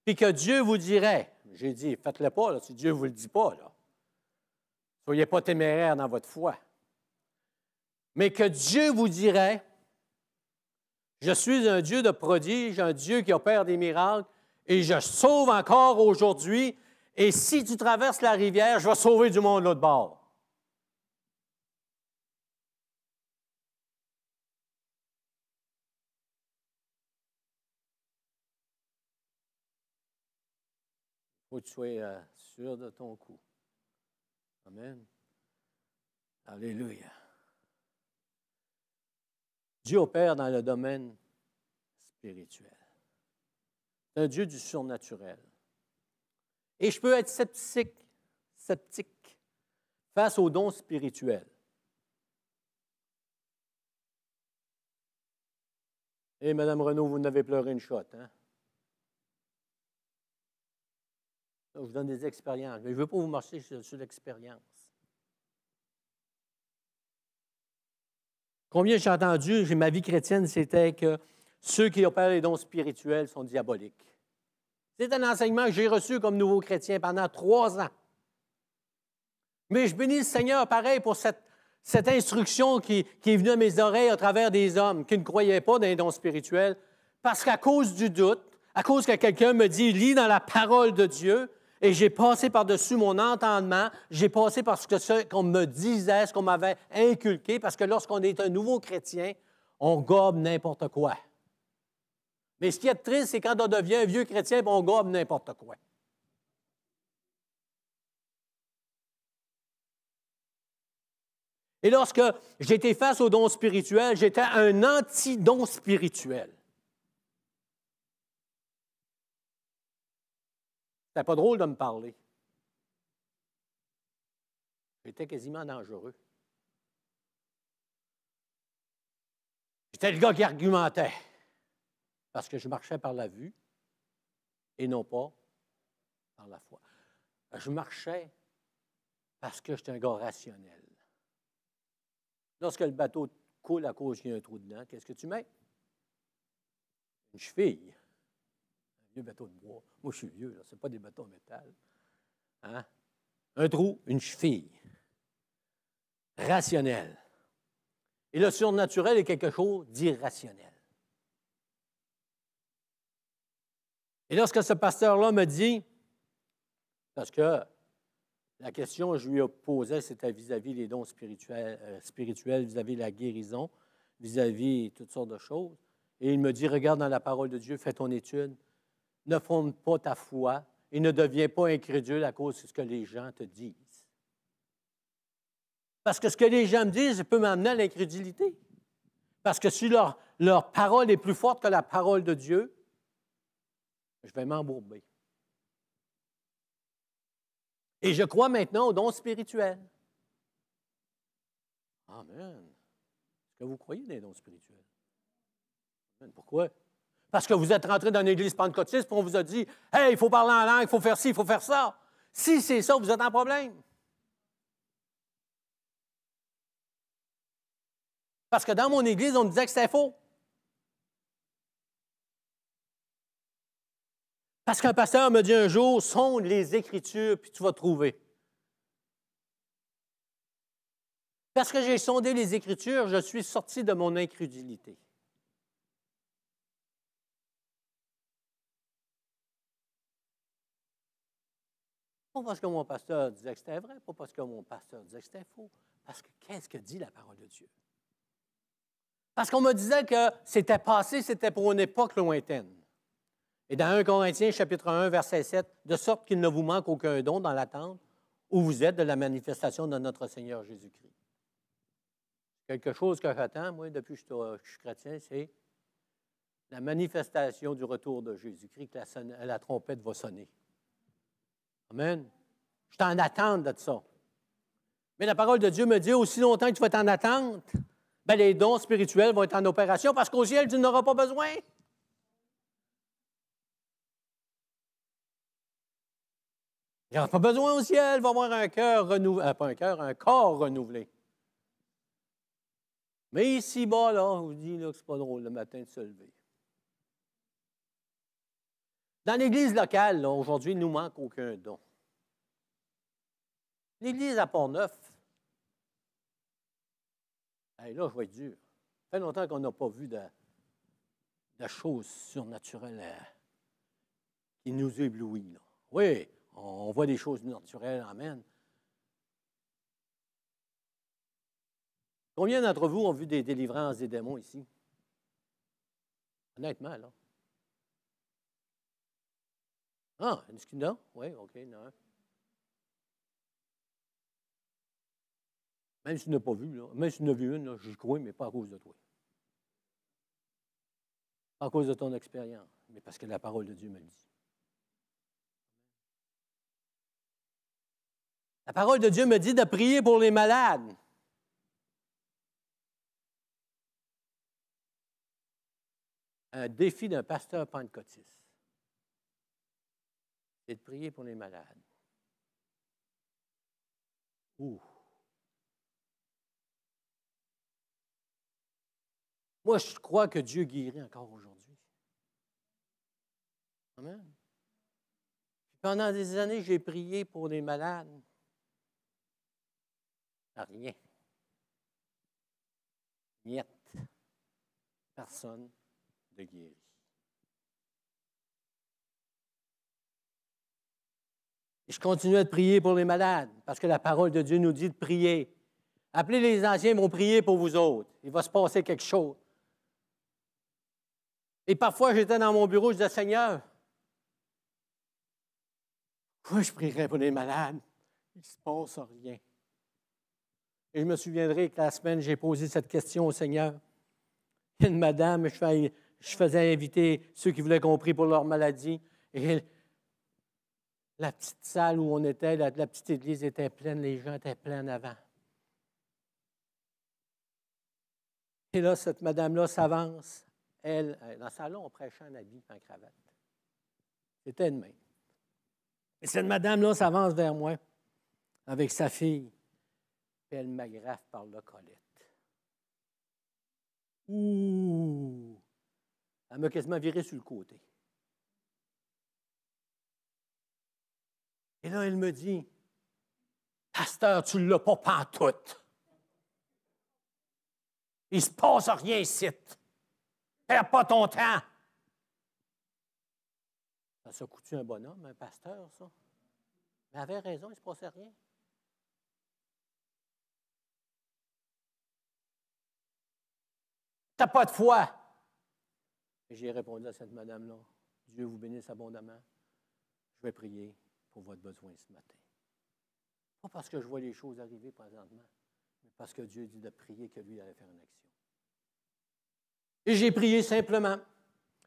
puis que Dieu vous dirait, j'ai dit, faites-le pas, là, si Dieu ne vous le dit pas, là. Soyez pas téméraires dans votre foi. Mais que Dieu vous dirait, je suis un Dieu de prodige, un Dieu qui opère des miracles, et je sauve encore aujourd'hui, et si tu traverses la rivière, je vais sauver du monde de l'autre bord. faut que tu sois sûr de ton coup. Amen. Alléluia. Dieu opère dans le domaine spirituel. C'est un Dieu du surnaturel. Et je peux être sceptique face aux dons spirituels. Et Mme Renaud, vous n'avez pleuré une shot, hein? Je vous donne des expériences, mais je ne veux pas vous marcher sur l'expérience. Combien j'ai entendu, ma vie chrétienne, c'était que ceux qui opèrent les dons spirituels sont diaboliques. C'est un enseignement que j'ai reçu comme nouveau chrétien pendant 3 ans. Mais je bénis le Seigneur, pareil, pour cette instruction qui est venue à mes oreilles à travers des hommes qui ne croyaient pas dans les dons spirituels, parce qu'à cause du doute, à cause que quelqu'un me dit, lis dans la parole de Dieu, et j'ai passé par-dessus mon entendement, j'ai passé par ce qu'on me disait, ce qu'on m'avait inculqué, parce que lorsqu'on est un nouveau chrétien, on gobe n'importe quoi. Mais ce qui est triste, c'est quand on devient un vieux chrétien, on gobe n'importe quoi. Et lorsque j'étais face aux dons spirituels, j'étais un anti-don spirituel. C'était pas drôle de me parler. J'étais quasiment dangereux. J'étais le gars qui argumentait parce que je marchais par la vue et non pas par la foi. Je marchais parce que j'étais un gars rationnel. Lorsque le bateau coule à cause qu'il y a un trou dedans, qu'est-ce que tu mets? Une cheville. Un vieux bateau de bois. Moi, je suis vieux, ce n'est pas des bateaux en métal. Hein? Un trou, une cheville. Rationnel. Et le surnaturel est quelque chose d'irrationnel. Et lorsque ce pasteur-là me dit, parce que la question que je lui ai posée, c'était vis-à-vis les dons spirituels, vis-à-vis la guérison, vis-à-vis toutes sortes de choses. Et il me dit, regarde dans la parole de Dieu, fais ton étude, ne fonde pas ta foi et ne deviens pas incrédule à cause de ce que les gens te disent. Parce que ce que les gens me disent peut m'amener à l'incrédulité. Parce que si leur parole est plus forte que la parole de Dieu, je vais m'embourber. Et je crois maintenant aux dons spirituels. Amen. Est-ce que vous croyez dans les dons spirituels? Amen. Pourquoi? Parce que vous êtes rentré dans une église pentecôtiste et on vous a dit « Hey, il faut parler en langue, il faut faire ci, il faut faire ça. » Si c'est ça, vous êtes en problème. Parce que dans mon église, on me disait que c'était faux. Parce qu'un pasteur me dit un jour, sonde les Écritures, puis tu vas trouver. Parce que j'ai sondé les Écritures, je suis sorti de mon incrédulité. Pas parce que mon pasteur disait que c'était vrai, pas parce que mon pasteur disait que c'était faux. Parce que qu'est-ce que dit la parole de Dieu? Parce qu'on me disait que c'était passé, c'était pour une époque lointaine. Et dans 1 Corinthiens, chapitre 1, verset 7, de sorte qu'il ne vous manque aucun don dans l'attente où vous êtes de la manifestation de notre Seigneur Jésus-Christ. Quelque chose que j'attends, moi, depuis que je suis chrétien, c'est la manifestation du retour de Jésus-Christ, que la trompette va sonner. Amen. Je suis en attente de ça. Mais la parole de Dieu me dit, aussi longtemps que tu vas être en attente, bien, les dons spirituels vont être en opération parce qu'au ciel, tu n'auras pas besoin. Il n'y aura pas besoin au ciel, il va avoir un cœur renouvelé, pas un cœur, un corps renouvelé. Mais ici-bas, là, on vous dit là, que ce n'est pas drôle le matin de se lever. Dans l'Église locale, là, aujourd'hui, il ne nous manque aucun don. L'Église à Port-Neuf, là, je vais être dur. Ça fait longtemps qu'on n'a pas vu de choses surnaturelles qui nous éblouissent. Là. Oui, on voit des choses naturelles, amen. Combien d'entre vous ont vu des délivrances des démons ici? Honnêtement, là. Ah, est-ce qu'il y en a? Oui, OK, non. Même si tu n'as pas vu, là, même si tu n'as vu une, j'y crois, mais pas à cause de toi. Pas à cause de ton expérience, mais parce que la parole de Dieu me le dit. La parole de Dieu me dit de prier pour les malades. Un défi d'un pasteur pentecôtiste, c'est de prier pour les malades. Ouh. Moi, je crois que Dieu guérit encore aujourd'hui. Amen. Pendant des années, j'ai prié pour les malades. Rien. Niet. Personne de guéri. Et je continue à prier pour les malades, parce que la parole de Dieu nous dit de prier. Appelez les anciens, ils vont prier pour vous autres. Il va se passer quelque chose. Et parfois, j'étais dans mon bureau, je disais, Seigneur, pourquoi je prierais pour les malades? Il ne se passe rien. Et je me souviendrai que la semaine, j'ai posé cette question au Seigneur. Il y a une madame, je faisais inviter ceux qui voulaient qu'on prie pour leur maladie. Et la petite salle où on était, la petite église était pleine, les gens étaient pleins en avant. Et là, cette madame-là s'avance. Elle, dans le salon, on prêchait en habit, en cravate. C'était de même. Et cette madame-là s'avance vers moi avec sa fille. Puis elle m'agrafe par le collet. Ouh! Elle m'a quasiment viré sur le côté. Et là, elle me dit, Pasteur, tu ne l'as pas pantoute. Il ne se passe rien ici. Perds pas ton temps. Ça coûte un bonhomme, un pasteur, ça? Mais elle avait raison, il ne se passait rien. Tu n'as pas de foi. Et j'ai répondu à cette madame-là, Dieu vous bénisse abondamment. Je vais prier pour votre besoin ce matin. Pas parce que je vois les choses arriver présentement, mais parce que Dieu dit de prier que lui allait faire une action. Et j'ai prié simplement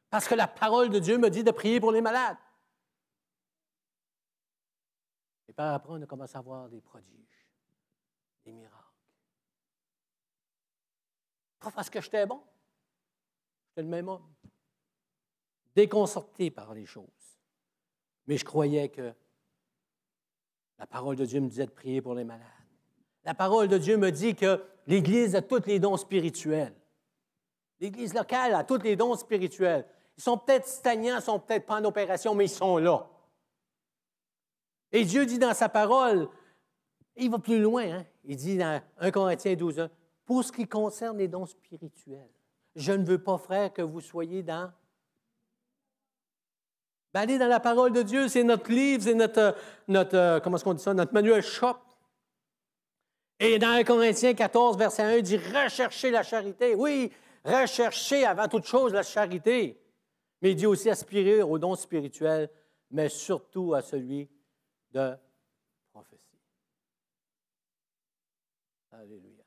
parce que la parole de Dieu me dit de prier pour les malades. Et par après, on a commencé à voir des prodiges, des miracles. Pas parce que j'étais bon. J'étais le même homme. Déconcerté par les choses. Mais je croyais que la parole de Dieu me disait de prier pour les malades. La parole de Dieu me dit que l'Église a tous les dons spirituels. L'Église locale a tous les dons spirituels. Ils sont peut-être stagnants, ils ne sont peut-être pas en opération, mais ils sont là. Et Dieu dit dans sa parole, il va plus loin, hein? Il dit dans 1 Corinthiens 12, pour ce qui concerne les dons spirituels, je ne veux pas, frère, que vous soyez dans... Ben, allez dans la parole de Dieu, c'est notre livre, c'est comment est-ce qu'on dit ça, notre manuel shop. Et dans 1 Corinthiens 14, verset 1, il dit, recherchez la charité. Oui, recherchez avant toute chose la charité. Mais il dit aussi aspirer aux dons spirituels, mais surtout à celui de prophétie. Alléluia.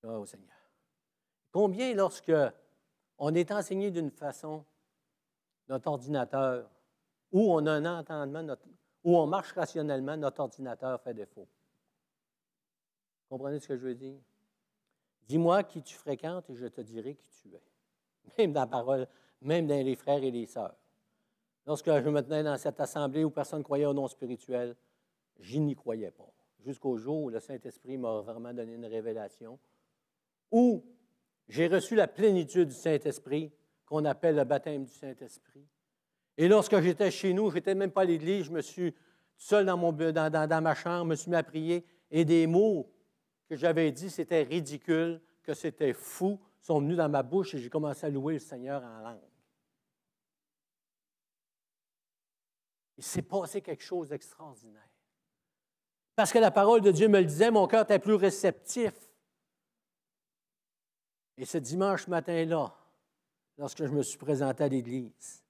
Gloire au Seigneur. Combien, lorsque on est enseigné d'une façon, notre ordinateur, où on a un entendement, où on marche rationnellement, notre ordinateur fait défaut. Comprenez ce que je veux dire? Dis-moi qui tu fréquentes et je te dirai qui tu es. Même dans la parole, même dans les frères et les sœurs. Lorsque je me tenais dans cette assemblée où personne ne croyait au nom spirituel, je n'y croyais pas. Jusqu'au jour où le Saint-Esprit m'a vraiment donné une révélation, où j'ai reçu la plénitude du Saint-Esprit, qu'on appelle le baptême du Saint-Esprit. Et lorsque j'étais chez nous, je n'étais même pas à l'église, je me suis tout seul dans ma chambre, je me suis mis à prier, et des mots que j'avais dit, c'était ridicule, que c'était fou, sont venus dans ma bouche et j'ai commencé à louer le Seigneur en langue. Il s'est passé quelque chose d'extraordinaire. Parce que la parole de Dieu me le disait, mon cœur était plus réceptif. Et ce dimanche matin-là, lorsque je me suis présenté à l'Église.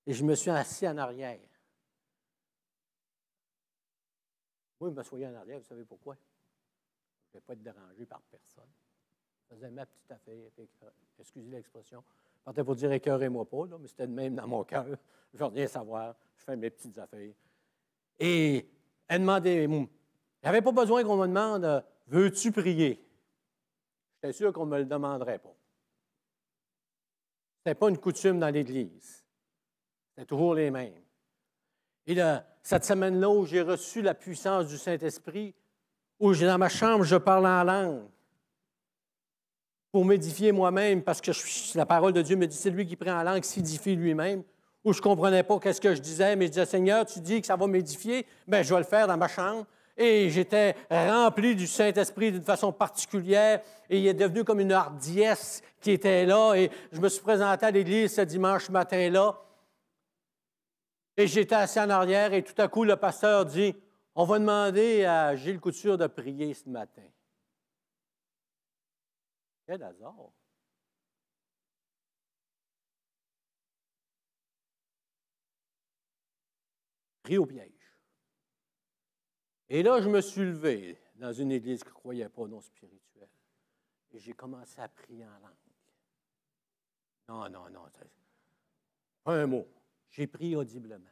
Et je me suis assis en arrière. Moi, je m'assoyais en arrière, vous savez pourquoi? Je ne vais pas être dérangé par personne. Je faisais ma petite affaire. Excusez l'expression. Je partais pour dire écœurez-moi pas, là, mais c'était de même dans mon cœur. Je veux rien savoir. Je fais mes petites affaires. Et elle demandait, il n'y avait pas besoin qu'on me demande veux-tu prier? J'étais sûr qu'on ne me le demanderait pas. Ce n'était pas une coutume dans l'Église. C'était toujours les mêmes. Et là, cette semaine-là où j'ai reçu la puissance du Saint-Esprit, où dans ma chambre, je parle en langue pour m'édifier moi-même, parce que la parole de Dieu me dit, c'est lui qui prend en langue, s'édifie lui-même, où je ne comprenais pas qu'est-ce que je disais, mais je disais, Seigneur, tu dis que ça va m'édifier, bien, je vais le faire dans ma chambre. Et j'étais rempli du Saint-Esprit d'une façon particulière, et il est devenu comme une hardiesse qui était là, et je me suis présenté à l'Église ce dimanche matin-là, et j'étais assis en arrière, et tout à coup, le pasteur dit, on va demander à Gilles Couture de prier ce matin. Quel hasard! Pris au piège. Et là, je me suis levé dans une église qui ne croyait pas au non spirituel. Et j'ai commencé à prier en langue. Non. Pas un mot. J'ai prié audiblement.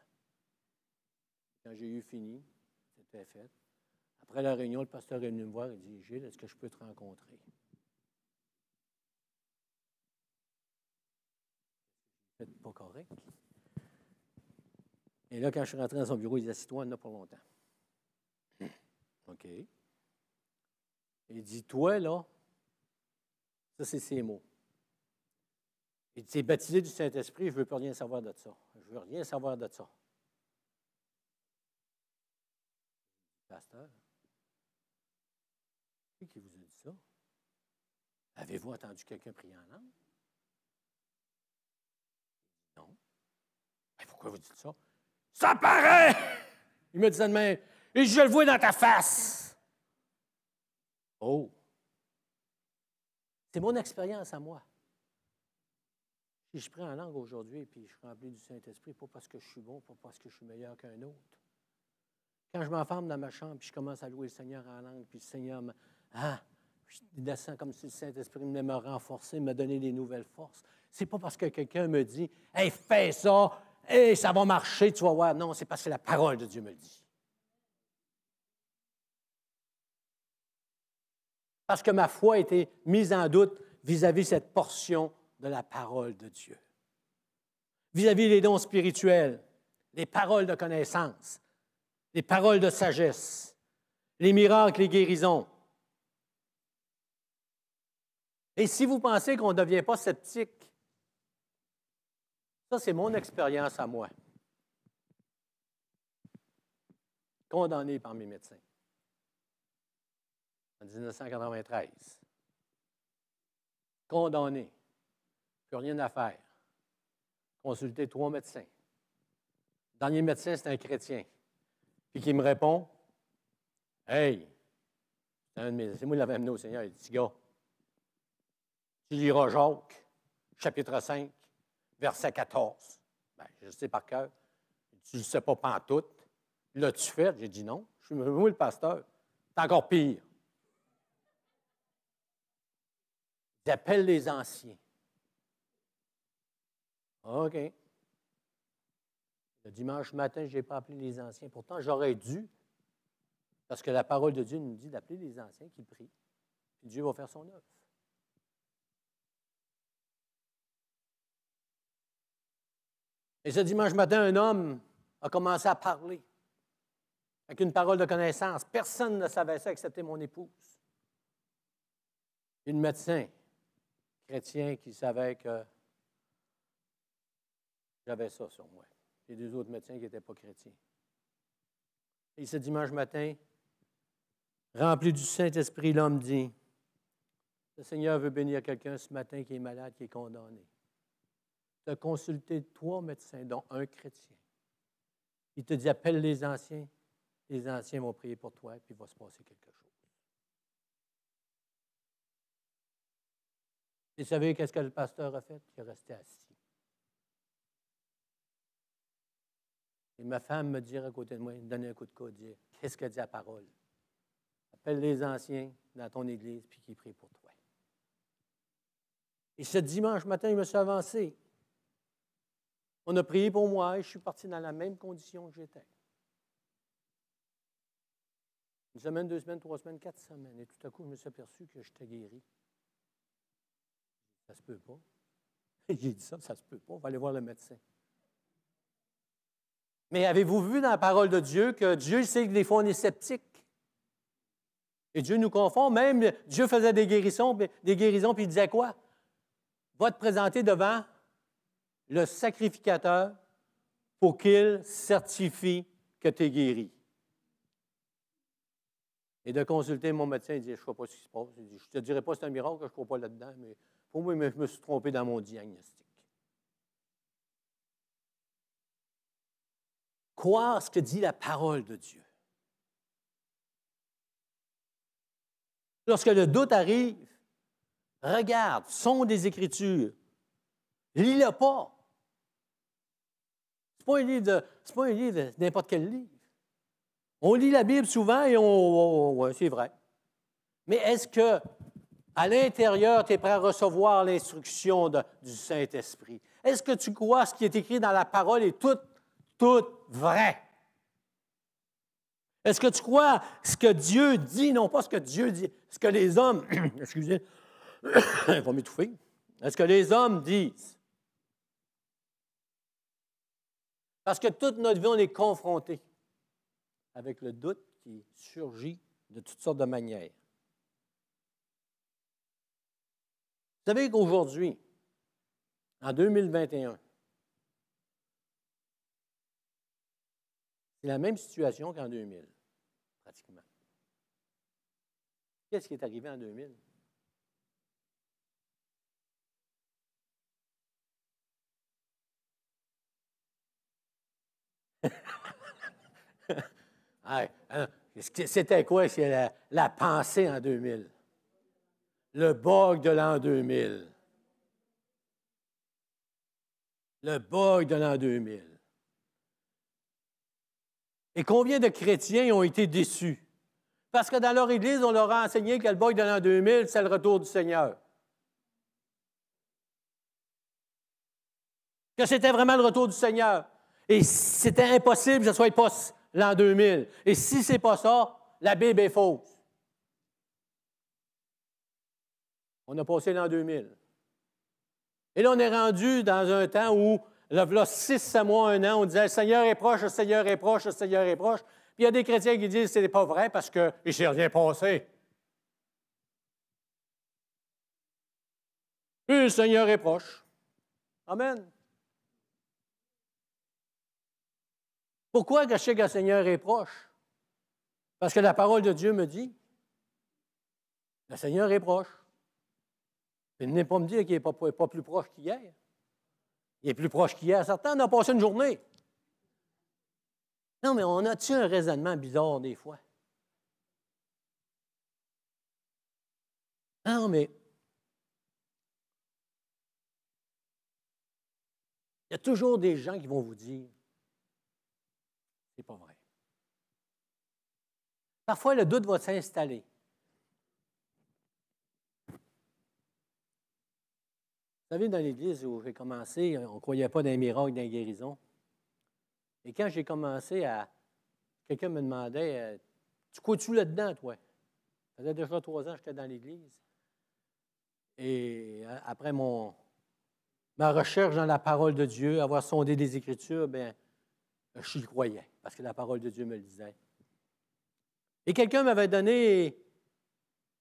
Quand j'ai eu fini, c'était fait. Après la réunion, le pasteur est venu me voir et dit, Gilles, est-ce que je peux te rencontrer? C'est pas correct. Et là, quand je suis rentré dans son bureau, il dit, assis-toi, on en a pour longtemps. OK. Il dit, toi, là, ça, c'est ses mots. Il dit, tu es baptisé du Saint-Esprit, je ne veux plus rien savoir de ça. Je ne veux rien savoir de ça. Pasteur, qui vous a dit ça? Avez-vous entendu quelqu'un prier en langue? Non. Mais pourquoi vous dites ça? Ça paraît! Il me dit ça de même. Et je le vois dans ta face. Oh! C'est mon expérience à moi. Si je prie en langue aujourd'hui, puis je suis rempli du Saint-Esprit, pas parce que je suis bon, pas parce que je suis meilleur qu'un autre. Quand je m'enferme dans ma chambre, puis je commence à louer le Seigneur en langue, puis le Seigneur il descend comme si le Saint-Esprit venait me renforcer, me donner des nouvelles forces. C'est pas parce que quelqu'un me dit « Hey, fais ça, hey, ça va marcher, tu vas voir. » Non, c'est parce que la parole de Dieu me le dit. Parce que ma foi a été mise en doute vis-à-vis cette portion de la parole de Dieu. Vis-à-vis les dons spirituels, les paroles de connaissance, les paroles de sagesse, les miracles, les guérisons. Et si vous pensez qu'on ne devient pas sceptique, ça, c'est mon expérience à moi. Condamné par mes médecins en 1993. Condamné. Plus rien à faire. Consulté 3 médecins. Le dernier médecin, c'est un chrétien. Puis qui me répond, « Hey, c'est moi qui l'avais amené au Seigneur. Il dit, gars, tu liras Jacques, chapitre 5, verset 14. Bien, je le sais par cœur. Tu ne le sais pas pantoute. L'as-tu fait? J'ai dit non. Je suis moi le pasteur. C'est encore pire. J'appelle les anciens. OK. Le dimanche matin, je n'ai pas appelé les anciens. Pourtant, j'aurais dû, parce que la parole de Dieu nous dit d'appeler les anciens qui prient. Puis Dieu va faire son œuvre. Et ce dimanche matin, un homme a commencé à parler avec une parole de connaissance. Personne ne savait ça excepté mon épouse. Une médecin chrétien qui savait que j'avais ça sur moi. Et 2 autres médecins qui n'étaient pas chrétiens. Et ce dimanche matin, rempli du Saint-Esprit, l'homme dit, le Seigneur veut bénir quelqu'un ce matin qui est malade, qui est condamné. Tu as consulté 3 médecins, dont un chrétien. Il te dit, appelle les anciens vont prier pour toi, puis il va se passer quelque chose. Et vous savez qu'est-ce que le pasteur a fait? Il est resté assis. Et ma femme me dit à côté de moi, il me donnait un coup de coude, dire, qu'est-ce que dit la parole? Appelle les anciens dans ton église, puis qu'ils prient pour toi. Et ce dimanche matin, je me suis avancé. On a prié pour moi et je suis parti dans la même condition que j'étais. Une semaine, 2 semaines, 3 semaines, 4 semaines. Et tout à coup, je me suis aperçu que j'étais guéri. Ça se peut pas. J'ai dit ça se peut pas. On va aller voir le médecin. Mais avez-vous vu dans la parole de Dieu que Dieu sait que des fois on est sceptique? Et Dieu nous confond. Même Dieu faisait des guérisons, puis il disait quoi? Va te présenter devant le sacrificateur pour qu'il certifie que tu es guéri. Et de consulter mon médecin, il dit, je ne sais pas ce qui se passe. Il dit, je ne te dirai pas que c'est un miracle, je ne crois pas là-dedans, mais pour moi, je me suis trompé dans mon diagnostic. Croire ce que dit la parole de Dieu. Lorsque le doute arrive, regarde, sonde des Écritures. Lis-le pas. Ce n'est pas un livre de n'importe quel livre. On lit la Bible souvent et ouais, c'est vrai. Mais est-ce que à l'intérieur, tu es prêt à recevoir l'instruction du Saint-Esprit? Est-ce que tu crois ce qui est écrit dans la parole est tout vrai? Est-ce que tu crois ce que Dieu dit, non pas ce que Dieu dit, ce que les hommes, excusez, il va m'étouffer, est-ce que les hommes disent? Parce que toute notre vie, on est confronté avec le doute qui surgit de toutes sortes de manières. Vous savez qu'aujourd'hui, en 2021, c'est la même situation qu'en 2000, pratiquement. Qu'est-ce qui est arrivé en 2000? C'était quoi la pensée en 2000? Le bug de l'an 2000. Le bug de l'an 2000. Et combien de chrétiens ont été déçus? Parce que dans leur Église, on leur a enseigné que le bug de l'an 2000, c'est le retour du Seigneur. Que c'était vraiment le retour du Seigneur. Et c'était impossible que ce ne soit pas l'an 2000. Et si ce n'est pas ça, la Bible est fausse. On a passé l'an 2000. Et là, on est rendu dans un temps où, là, 6 mois, 1 an, on disait « Le Seigneur est proche, le Seigneur est proche, le Seigneur est proche ». Puis il y a des chrétiens qui disent « Ce n'est pas vrai parce qu'il ne s'est rien passé ». Puis le Seigneur est proche. Amen. Pourquoi que je sais que le Seigneur est proche? Parce que la parole de Dieu me dit « Le Seigneur est proche ». Il n'est pas me dire qu'il n'est pas plus proche qu'hier. Il est plus proche qu'hier. Certains, on a passé une journée. Non, mais on a-tu un raisonnement bizarre des fois? Non, mais il y a toujours des gens qui vont vous dire c'est pas vrai. Parfois, le doute va s'installer. Vous savez, dans l'Église où j'ai commencé, on ne croyait pas dans les miracles, dans les guérisons. Et quand j'ai commencé quelqu'un me demandait tu crois-tu là-dedans, toi? Ça faisait déjà 3 ans que j'étais dans l'Église. Et après ma recherche dans la parole de Dieu, avoir sondé des Écritures, bien, j'y croyais, parce que la parole de Dieu me le disait. Et quelqu'un m'avait donné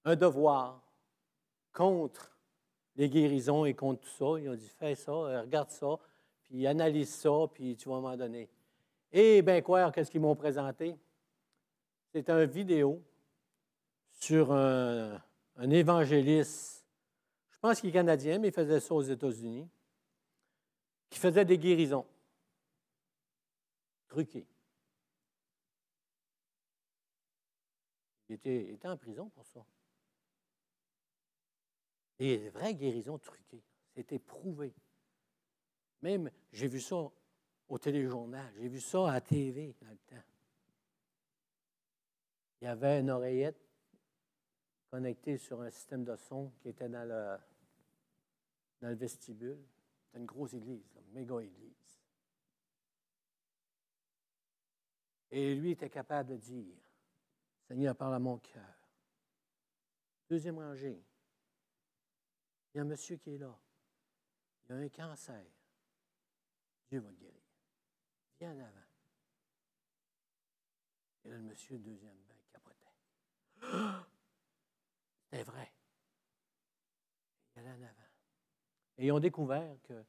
un devoir contre les guérisons et contre tout ça. Ils ont dit, fais ça, regarde ça, puis analyse ça, puis tu vas m'en donner. Et bien quoi, qu'est-ce qu'ils m'ont présenté? C'est une vidéo sur un évangéliste, je pense qu'il est canadien, mais il faisait ça aux États-Unis, qui faisait des guérisons truquées. Il était en prison pour ça. Des vraies guérisons truquées. C'était prouvé. Même, j'ai vu ça au téléjournal, j'ai vu ça à la TV dans le temps. Il y avait une oreillette connectée sur un système de son qui était dans le vestibule. C'était une grosse église, une méga église. Et lui était capable de dire, Seigneur, parle à mon cœur. Deuxième rangée, il y a un monsieur qui est là. Il a un cancer. Dieu va le guérir. Viens en avant. Et là, le monsieur, le deuxième banc, capotait. C'était vrai. Il allait en avant. Et ils ont découvert que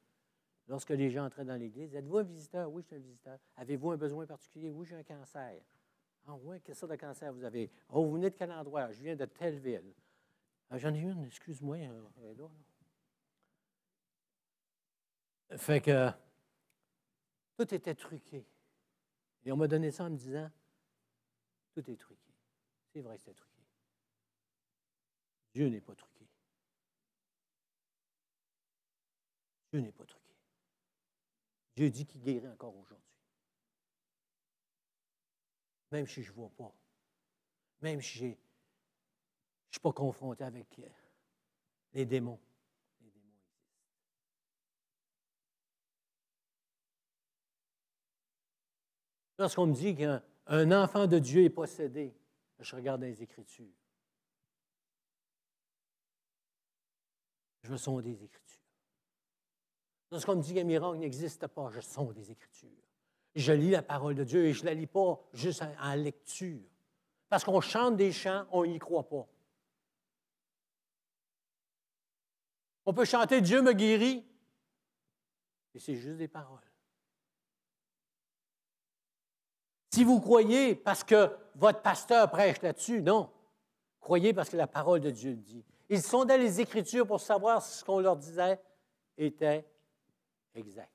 lorsque les gens entraient dans l'église, êtes-vous un visiteur? Oui, je suis un visiteur. Avez-vous un besoin particulier? Oui, j'ai un cancer. Ah oui, quelle sorte de cancer vous avez? Oh, vous venez de quel endroit? Je viens de telle ville. Ah, j'en ai une, excuse-moi. Elle est là. Fait que tout était truqué. Et on m'a donné ça en me disant, tout est truqué. C'est vrai que c'est truqué. Dieu n'est pas truqué. Dieu n'est pas truqué. Dieu dit qu'il guérit encore aujourd'hui. Même si je ne vois pas. Même si je ne suis pas confronté avec les démons. Les démons existent. Lorsqu'on me dit qu'un enfant de Dieu est possédé, je regarde dans les Écritures. Je veux sonder les Écritures. Lorsqu'on me dit qu'un miracle n'existe pas, je sonde les Écritures. Je lis la parole de Dieu et je ne la lis pas juste en lecture. Parce qu'on chante des chants, on n'y croit pas. On peut chanter « Dieu me guérit » et c'est juste des paroles. Si vous croyez parce que votre pasteur prêche là-dessus, non. Croyez parce que la parole de Dieu le dit. Ils sondaient les Écritures pour savoir si ce qu'on leur disait était exact.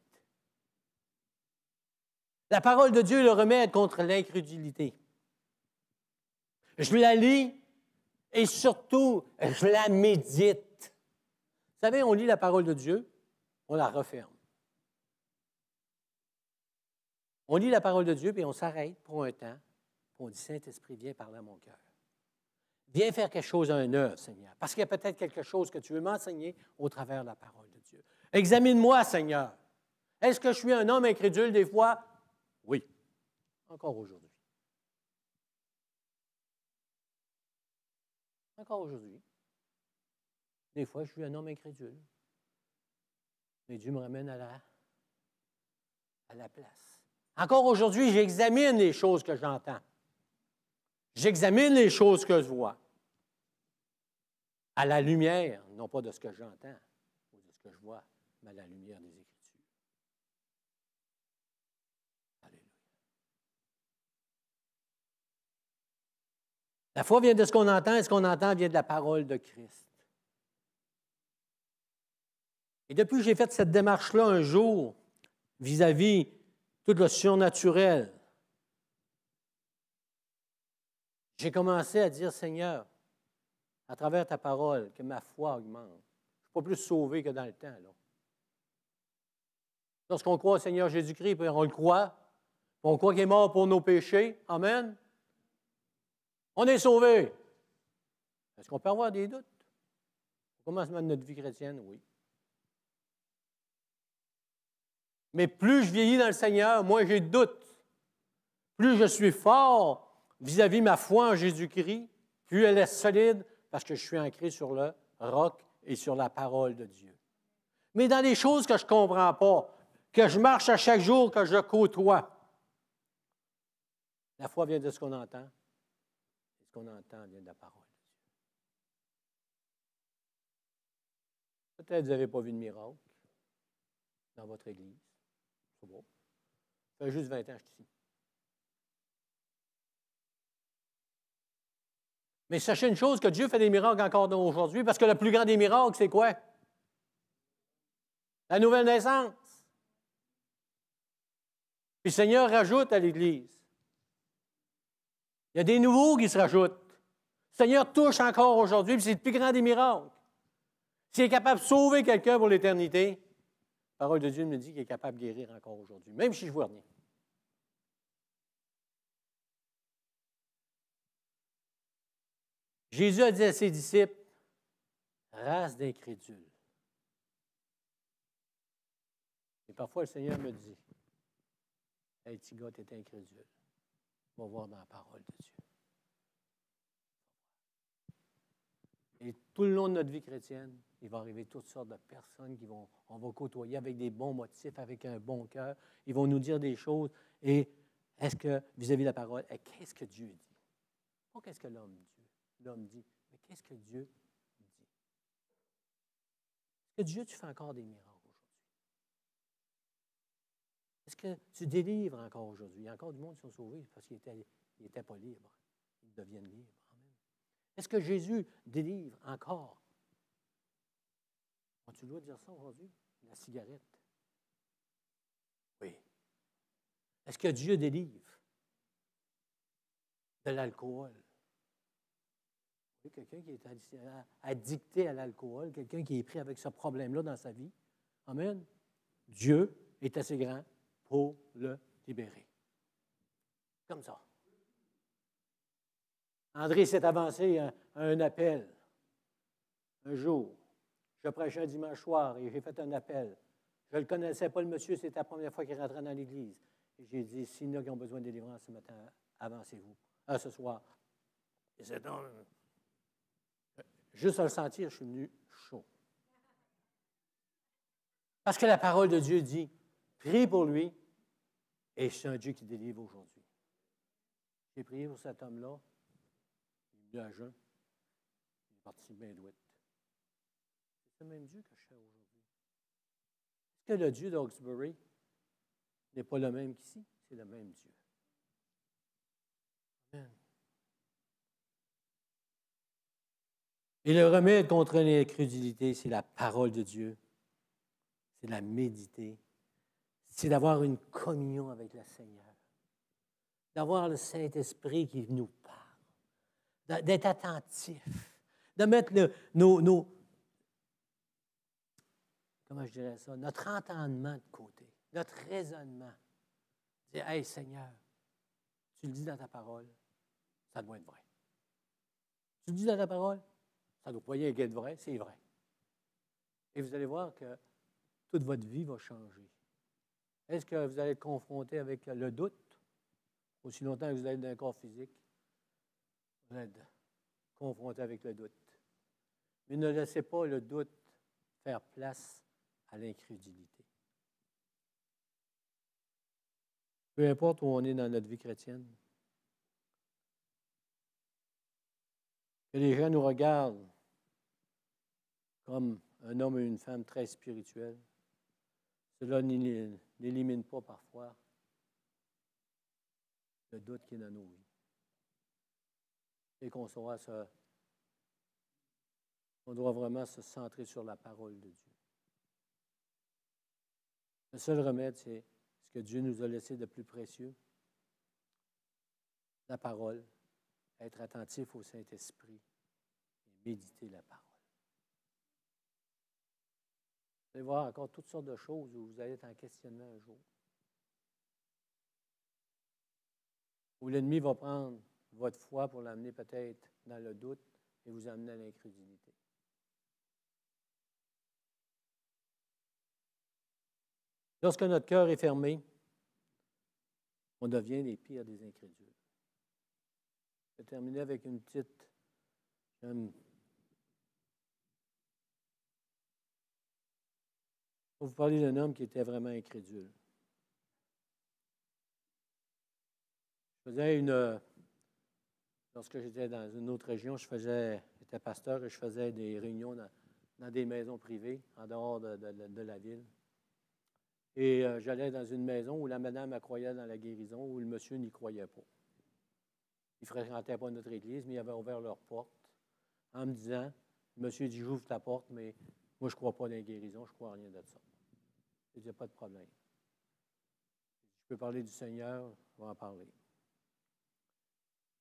La parole de Dieu est le remède contre l'incrédulité. Je la lis et surtout, je la médite. Vous savez, on lit la parole de Dieu, on la referme. On lit la parole de Dieu, puis on s'arrête pour un temps, puis on dit, Saint-Esprit, viens parler à mon cœur. Viens faire quelque chose à un œuvre, Seigneur, parce qu'il y a peut-être quelque chose que tu veux m'enseigner au travers de la parole de Dieu. Examine-moi, Seigneur. Est-ce que je suis un homme incrédule des fois? Oui, encore aujourd'hui. Encore aujourd'hui. Des fois, je suis un homme incrédule. Mais Dieu me ramène à la place. Encore aujourd'hui, j'examine les choses que j'entends. J'examine les choses que je vois. À la lumière, non pas de ce que j'entends ou de ce que je vois, mais à la lumière des Écritures. Alléluia. La foi vient de ce qu'on entend et ce qu'on entend vient de la parole de Christ. Et depuis que j'ai fait cette démarche-là un jour, vis-à-vis tout le surnaturel, j'ai commencé à dire, Seigneur, à travers ta parole, que ma foi augmente. Je ne suis pas plus sauvé que dans le temps, là. Lorsqu'on croit au Seigneur Jésus-Christ, puis on le croit, puis on croit qu'il est mort pour nos péchés, amen, on est sauvé. Est-ce qu'on peut avoir des doutes? Au commencement de notre vie chrétienne, oui. Mais plus je vieillis dans le Seigneur, moins j'ai de doutes. Plus je suis fort vis-à-vis ma foi en Jésus-Christ, plus elle est solide parce que je suis ancré sur le roc et sur la parole de Dieu. Mais dans les choses que je ne comprends pas, que je marche à chaque jour, que je côtoie, la foi vient de ce qu'on entend. Et ce qu'on entend vient de la parole de Dieu. Peut-être que vous n'avez pas vu de miracle dans votre Église. C'est bon. Ça fait juste 20 ans que je suis ici. Mais sachez une chose, que Dieu fait des miracles encore aujourd'hui, parce que le plus grand des miracles, c'est quoi? La nouvelle naissance. Puis le Seigneur rajoute à l'Église. Il y a des nouveaux qui se rajoutent. Le Seigneur touche encore aujourd'hui, puis c'est le plus grand des miracles. S'il est capable de sauver quelqu'un pour l'éternité, la parole de Dieu me dit qu'il est capable de guérir encore aujourd'hui, même si je ne vois rien. Jésus a dit à ses disciples, race d'incrédules. Et parfois, le Seigneur me dit, hey, petit gars, tu es incrédule. On va voir dans la parole de Dieu. Et tout le long de notre vie chrétienne, il va arriver toutes sortes de personnes on va côtoyer avec des bons motifs, avec un bon cœur. Ils vont nous dire des choses. Et est-ce que, vis-à-vis de la parole, qu'est-ce que Dieu dit? Pas qu'est-ce que l'homme dit, mais qu'est-ce que Dieu dit? Est-ce que Dieu, tu fais encore des miracles aujourd'hui? Est-ce que tu délivres encore aujourd'hui? Il y a encore du monde qui sont sauvés parce qu'ils n'étaient pas libres. Ils deviennent libres. Amen. Est-ce que Jésus délivre encore? Tu dois dire ça aujourd'hui? La cigarette. Oui. Est-ce que Dieu délivre de l'alcool? Oui, quelqu'un qui est addicté à l'alcool, quelqu'un qui est pris avec ce problème-là dans sa vie. Amen. Dieu est assez grand pour le libérer. Comme ça. André s'est avancé à un appel un jour. Je prêchais un dimanche soir et j'ai fait un appel. Je ne le connaissais pas, le monsieur, c'était la première fois qu'il rentrait dans l'église. Et j'ai dit, s'il y en a qui ont besoin de délivrance ce matin, avancez-vous. Ce soir. Et c'est donc, juste à le sentir, je suis venu chaud. Parce que la parole de Dieu dit, prie pour lui, et c'est un Dieu qui délivre aujourd'hui. J'ai prié pour cet homme-là, il est venu à jeun, il est parti bien douette. C'est le même Dieu que je sers aujourd'hui. Est-ce que le Dieu d'Hawkesbury n'est pas le même qu'ici? C'est le même Dieu. Amen. Et le remède contre l'incrédulité, c'est la parole de Dieu. C'est la méditer. C'est d'avoir une communion avec le Seigneur. D'avoir le Saint-Esprit qui nous parle. D'être attentif. De mettre comment je dirais ça, notre entendement de côté, notre raisonnement. Dire, hey Seigneur, tu le dis dans ta parole, ça doit être vrai. Tu le dis dans ta parole, ça ne doit pas être vrai, c'est vrai. Et vous allez voir que toute votre vie va changer. Est-ce que vous allez être confronté avec le doute? Aussi longtemps que vous êtes dans un corps physique, vous êtes confronté avec le doute. Mais ne laissez pas le doute faire place à l'incrédulité. Peu importe où on est dans notre vie chrétienne, que les gens nous regardent comme un homme et une femme très spirituels, cela n'élimine pas parfois le doute qui est dans nos vies. Et qu'on doit vraiment se centrer sur la parole de Dieu. Le seul remède, c'est ce que Dieu nous a laissé de plus précieux, la parole, être attentif au Saint-Esprit et méditer la parole. Vous allez voir encore toutes sortes de choses où vous allez être en questionnement un jour. Où l'ennemi va prendre votre foi pour l'amener peut-être dans le doute et vous amener à l'incrédulité. Lorsque notre cœur est fermé, on devient les pires des incrédules. Je vais terminer avec une petite... Je vais vous parler d'un homme qui était vraiment incrédule. Lorsque j'étais dans une autre région, j'étais pasteur et je faisais des réunions dans des maisons privées en dehors de la ville. Et j'allais dans une maison où la madame elle croyait dans la guérison, où le monsieur n'y croyait pas. Ils ne fréquentaient pas notre église, mais ils avaient ouvert leur porte en me disant, le monsieur dit, j'ouvre ta porte, mais moi, je ne crois pas dans la guérison, je ne crois à rien de ça. Il n'y a pas de problème. Je peux parler du Seigneur, on va en parler.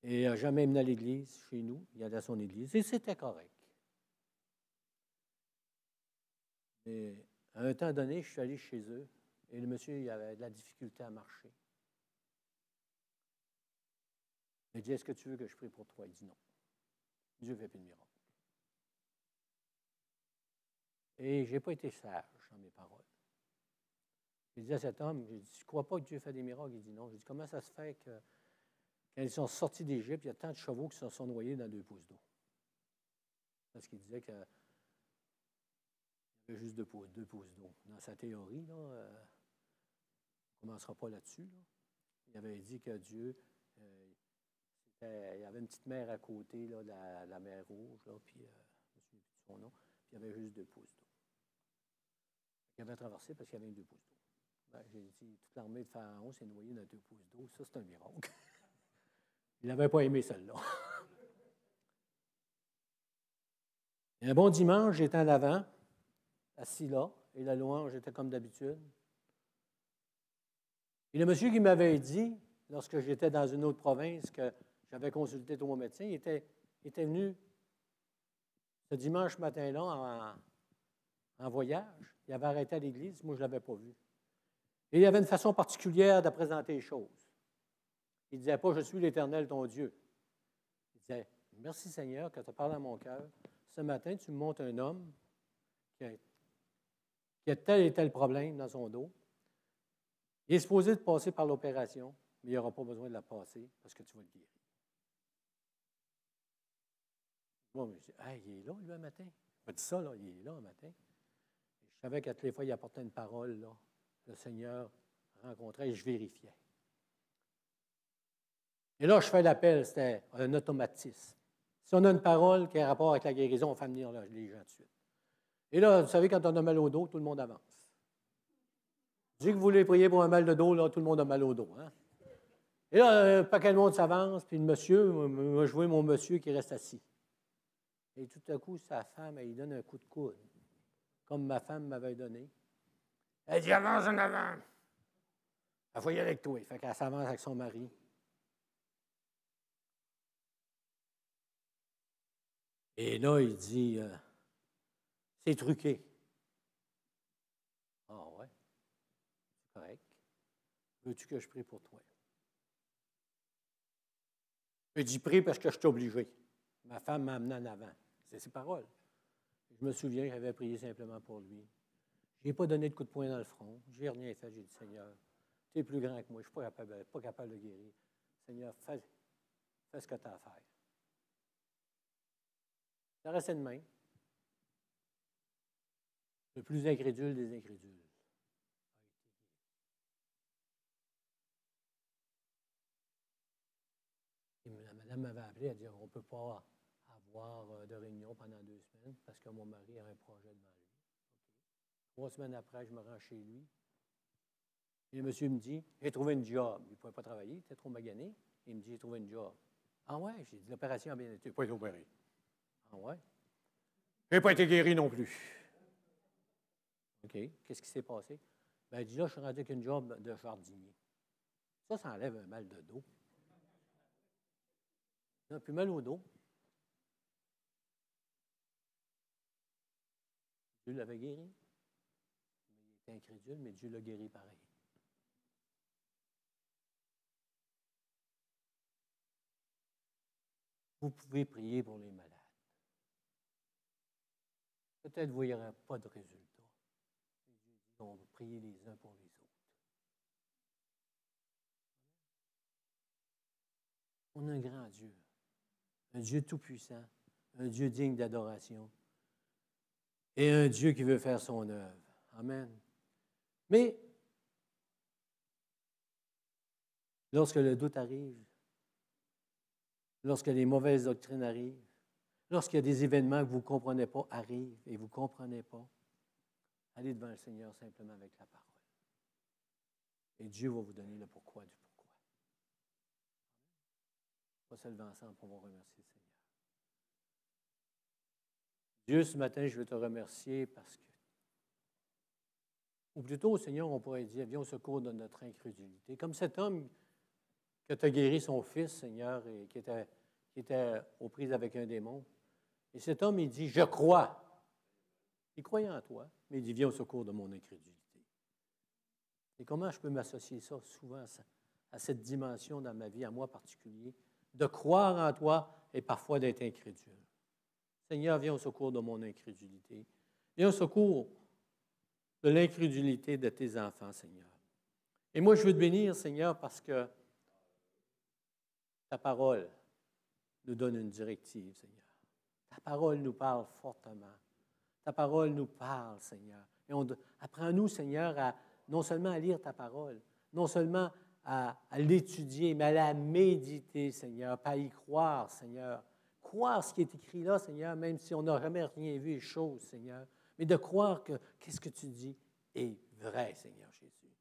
Et jamais amené à l'église chez nous, il allait à son église, et c'était correct. Et à un temps donné, je suis allé chez eux et le monsieur il avait de la difficulté à marcher. Il dit, est-ce que tu veux que je prie pour toi? Il dit non. Dieu ne fait plus de miracle. Et je n'ai pas été sage dans mes paroles. J'ai dit à cet homme, j'ai dit, tu ne crois pas que Dieu fait des miracles? Il dit non. J'ai dit, comment ça se fait que quand ils sont sortis d'Égypte, il y a tant de chevaux qui se sont noyés dans 2 pouces d'eau? Parce qu'il disait qu'il y avait juste 2 pouces d'eau. Dans sa théorie, là, on ne commencera pas là-dessus. Là. Il avait dit que Dieu, il y avait une petite mer à côté, là, la mer Rouge, là, puis je me souviens plus de son nom, puis il y avait juste 2 pouces d'eau. Il avait traversé parce qu'il y avait 2 pouces d'eau. Ben, j'ai dit, toute l'armée de Pharaon s'est noyée dans 2 pouces d'eau. Ça, c'est un miracle. Il n'avait pas aimé celle-là. Et un bon dimanche, j'étais en avant, assis là, et la louange était comme d'habitude. Et le monsieur qui m'avait dit, lorsque j'étais dans une autre province, que j'avais consulté mon médecin, il était venu ce dimanche matin-là en voyage. Il avait arrêté à l'église, moi je ne l'avais pas vu. Et il y avait une façon particulière de présenter les choses. Il ne disait pas « Je suis l'Éternel, ton Dieu ». Il disait « Merci Seigneur que tu as parlé à mon cœur. Ce matin, tu me montres un homme qui a tel et tel problème dans son dos. Il est supposé de passer par l'opération, mais il n'aura pas besoin de la passer parce que tu vas le guérir. » Bon, je dis « Hey, il est là, lui, un matin. » Il m'a dit ça, là, il est là, un matin. Et je savais qu'à toutes les fois, il apportait une parole, là. Le Seigneur rencontrait et je vérifiais. Et là, je fais l'appel, c'était un automatisme. Si on a une parole qui a rapport avec la guérison, on fait venir là, les gens tout de suite. Et là, vous savez, quand on a mal au dos, tout le monde avance. Dès que vous voulez prier pour un mal de dos, là, tout le monde a mal au dos. Hein? Et là, pas quel monde s'avance, puis le monsieur, moi, je vois mon monsieur qui reste assis. Et tout à coup, sa femme, elle lui donne un coup de coude, comme ma femme m'avait donné. Elle dit, avance en avant. Elle va y aller avec toi. Fait qu'elle s'avance avec son mari. Et là, il dit, c'est truqué. Ah ouais, c'est correct. Veux-tu que je prie pour toi? Je dis, prie parce que je suis obligé. Ma femme m'a amené en avant. C'est ses paroles. Je me souviens, j'avais prié simplement pour lui. Je n'ai pas donné de coup de poing dans le front. Je n'ai rien fait. J'ai dit, Seigneur, tu es plus grand que moi. Je ne suis pas capable de guérir. Seigneur, fais ce que tu as à faire. Ça restait de même. Le plus incrédule des incrédules. Et la madame m'avait appelé, elle dit, on ne peut pas avoir de réunion pendant 2 semaines parce que mon mari a un projet devant lui. Okay. 3 semaines après, je me rends chez lui. Et le monsieur me dit, j'ai trouvé une job. Il ne pouvait pas travailler, il était trop magané. Il me dit, j'ai trouvé une job. Ah ouais? J'ai dit, l'opération a bien été. Pas été opéré. Ah ouais? Je n'ai pas été guéri non plus. OK. Qu'est-ce qui s'est passé? Ben, il dit, là, je suis rendu avec une job de jardinier. Ça enlève un mal de dos. Il n'a plus mal au dos. Dieu l'avait guéri. Il était incrédule, mais Dieu l'a guéri pareil. Vous pouvez prier pour les malades. Peut-être vous n'aurez pas de résultat. Dieu dit, on va prier les uns pour les autres. On a un grand Dieu. Un Dieu tout-puissant. Un Dieu digne d'adoration. Et un Dieu qui veut faire son œuvre. Amen. Mais, lorsque le doute arrive, lorsque les mauvaises doctrines arrivent, lorsqu'il y a des événements que vous ne comprenez pas arrivent et vous ne comprenez pas, allez devant le Seigneur simplement avec la parole. Et Dieu va vous donner le pourquoi du pourquoi. On va se lever ensemble pour vous remercier, Seigneur. Dieu, ce matin, je veux te remercier parce que, ou plutôt, Seigneur, on pourrait dire, viens au secours de notre incrédulité. Comme cet homme que tu as guéri son fils, Seigneur, et qui était aux prises avec un démon. Et cet homme, il dit, je crois. Il croyait en toi, mais mais il dit, viens au secours de mon incrédulité. Et comment je peux m'associer ça souvent à cette dimension dans ma vie, à moi particulier, de croire en toi et parfois d'être incrédule. Seigneur, viens au secours de mon incrédulité. Viens au secours de l'incrédulité de tes enfants, Seigneur. Et moi, je veux te bénir, Seigneur, parce que ta parole nous donne une directive, Seigneur. Ta parole nous parle fortement. Ta parole nous parle, Seigneur. Et apprends-nous, Seigneur, à non seulement à lire ta parole, non seulement à l'étudier, mais à la méditer, Seigneur, pas à y croire, Seigneur. Croire ce qui est écrit là, Seigneur, même si on n'a jamais rien vu, chose, Seigneur, mais de croire que qu'est-ce que tu dis est vrai, Seigneur Jésus.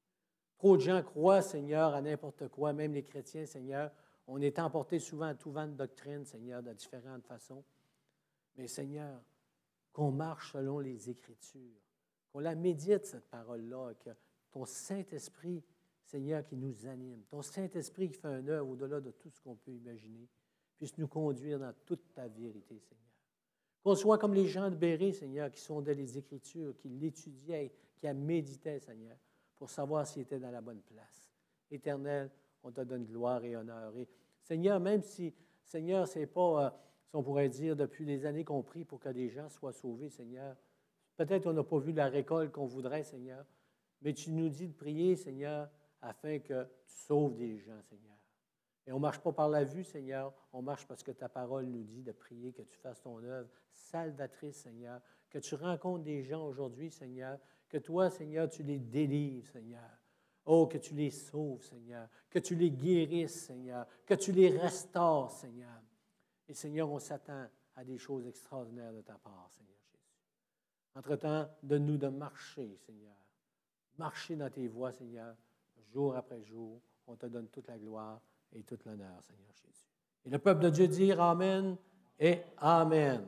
Trop de gens croient, Seigneur, à n'importe quoi, même les chrétiens, Seigneur. On est emporté souvent à tout vent de doctrine, Seigneur, de différentes façons. Mais, Seigneur, qu'on marche selon les Écritures, qu'on la médite, cette parole-là, que ton Saint-Esprit, Seigneur, qui nous anime, ton Saint-Esprit qui fait un œuvre au-delà de tout ce qu'on peut imaginer, puisse nous conduire dans toute ta vérité, Seigneur. Qu'on soit comme les gens de Bérée, Seigneur, qui sondaient les Écritures, qui l'étudiaient, qui la méditaient, Seigneur, pour savoir s'ils étaient dans la bonne place. Éternel, on te donne gloire et honneur. Et, Seigneur, même si, Seigneur, ce n'est pas, si on pourrait dire, depuis les années qu'on prie pour que des gens soient sauvés, Seigneur, peut-être on n'a pas vu la récolte qu'on voudrait, Seigneur, mais tu nous dis de prier, Seigneur, afin que tu sauves des gens, Seigneur. Et on ne marche pas par la vue, Seigneur, on marche parce que ta parole nous dit de prier, que tu fasses ton œuvre salvatrice, Seigneur, que tu rencontres des gens aujourd'hui, Seigneur, que toi, Seigneur, tu les délivres, Seigneur. Oh, que tu les sauves, Seigneur, que tu les guérisses, Seigneur, que tu les restaures, Seigneur. Et Seigneur, on s'attend à des choses extraordinaires de ta part, Seigneur Jésus. Entre-temps, donne-nous de marcher, Seigneur. Marcher dans tes voies, Seigneur, jour après jour. On te donne toute la gloire et toute l'honneur, Seigneur Jésus. Et le peuple de Dieu dit Amen et Amen.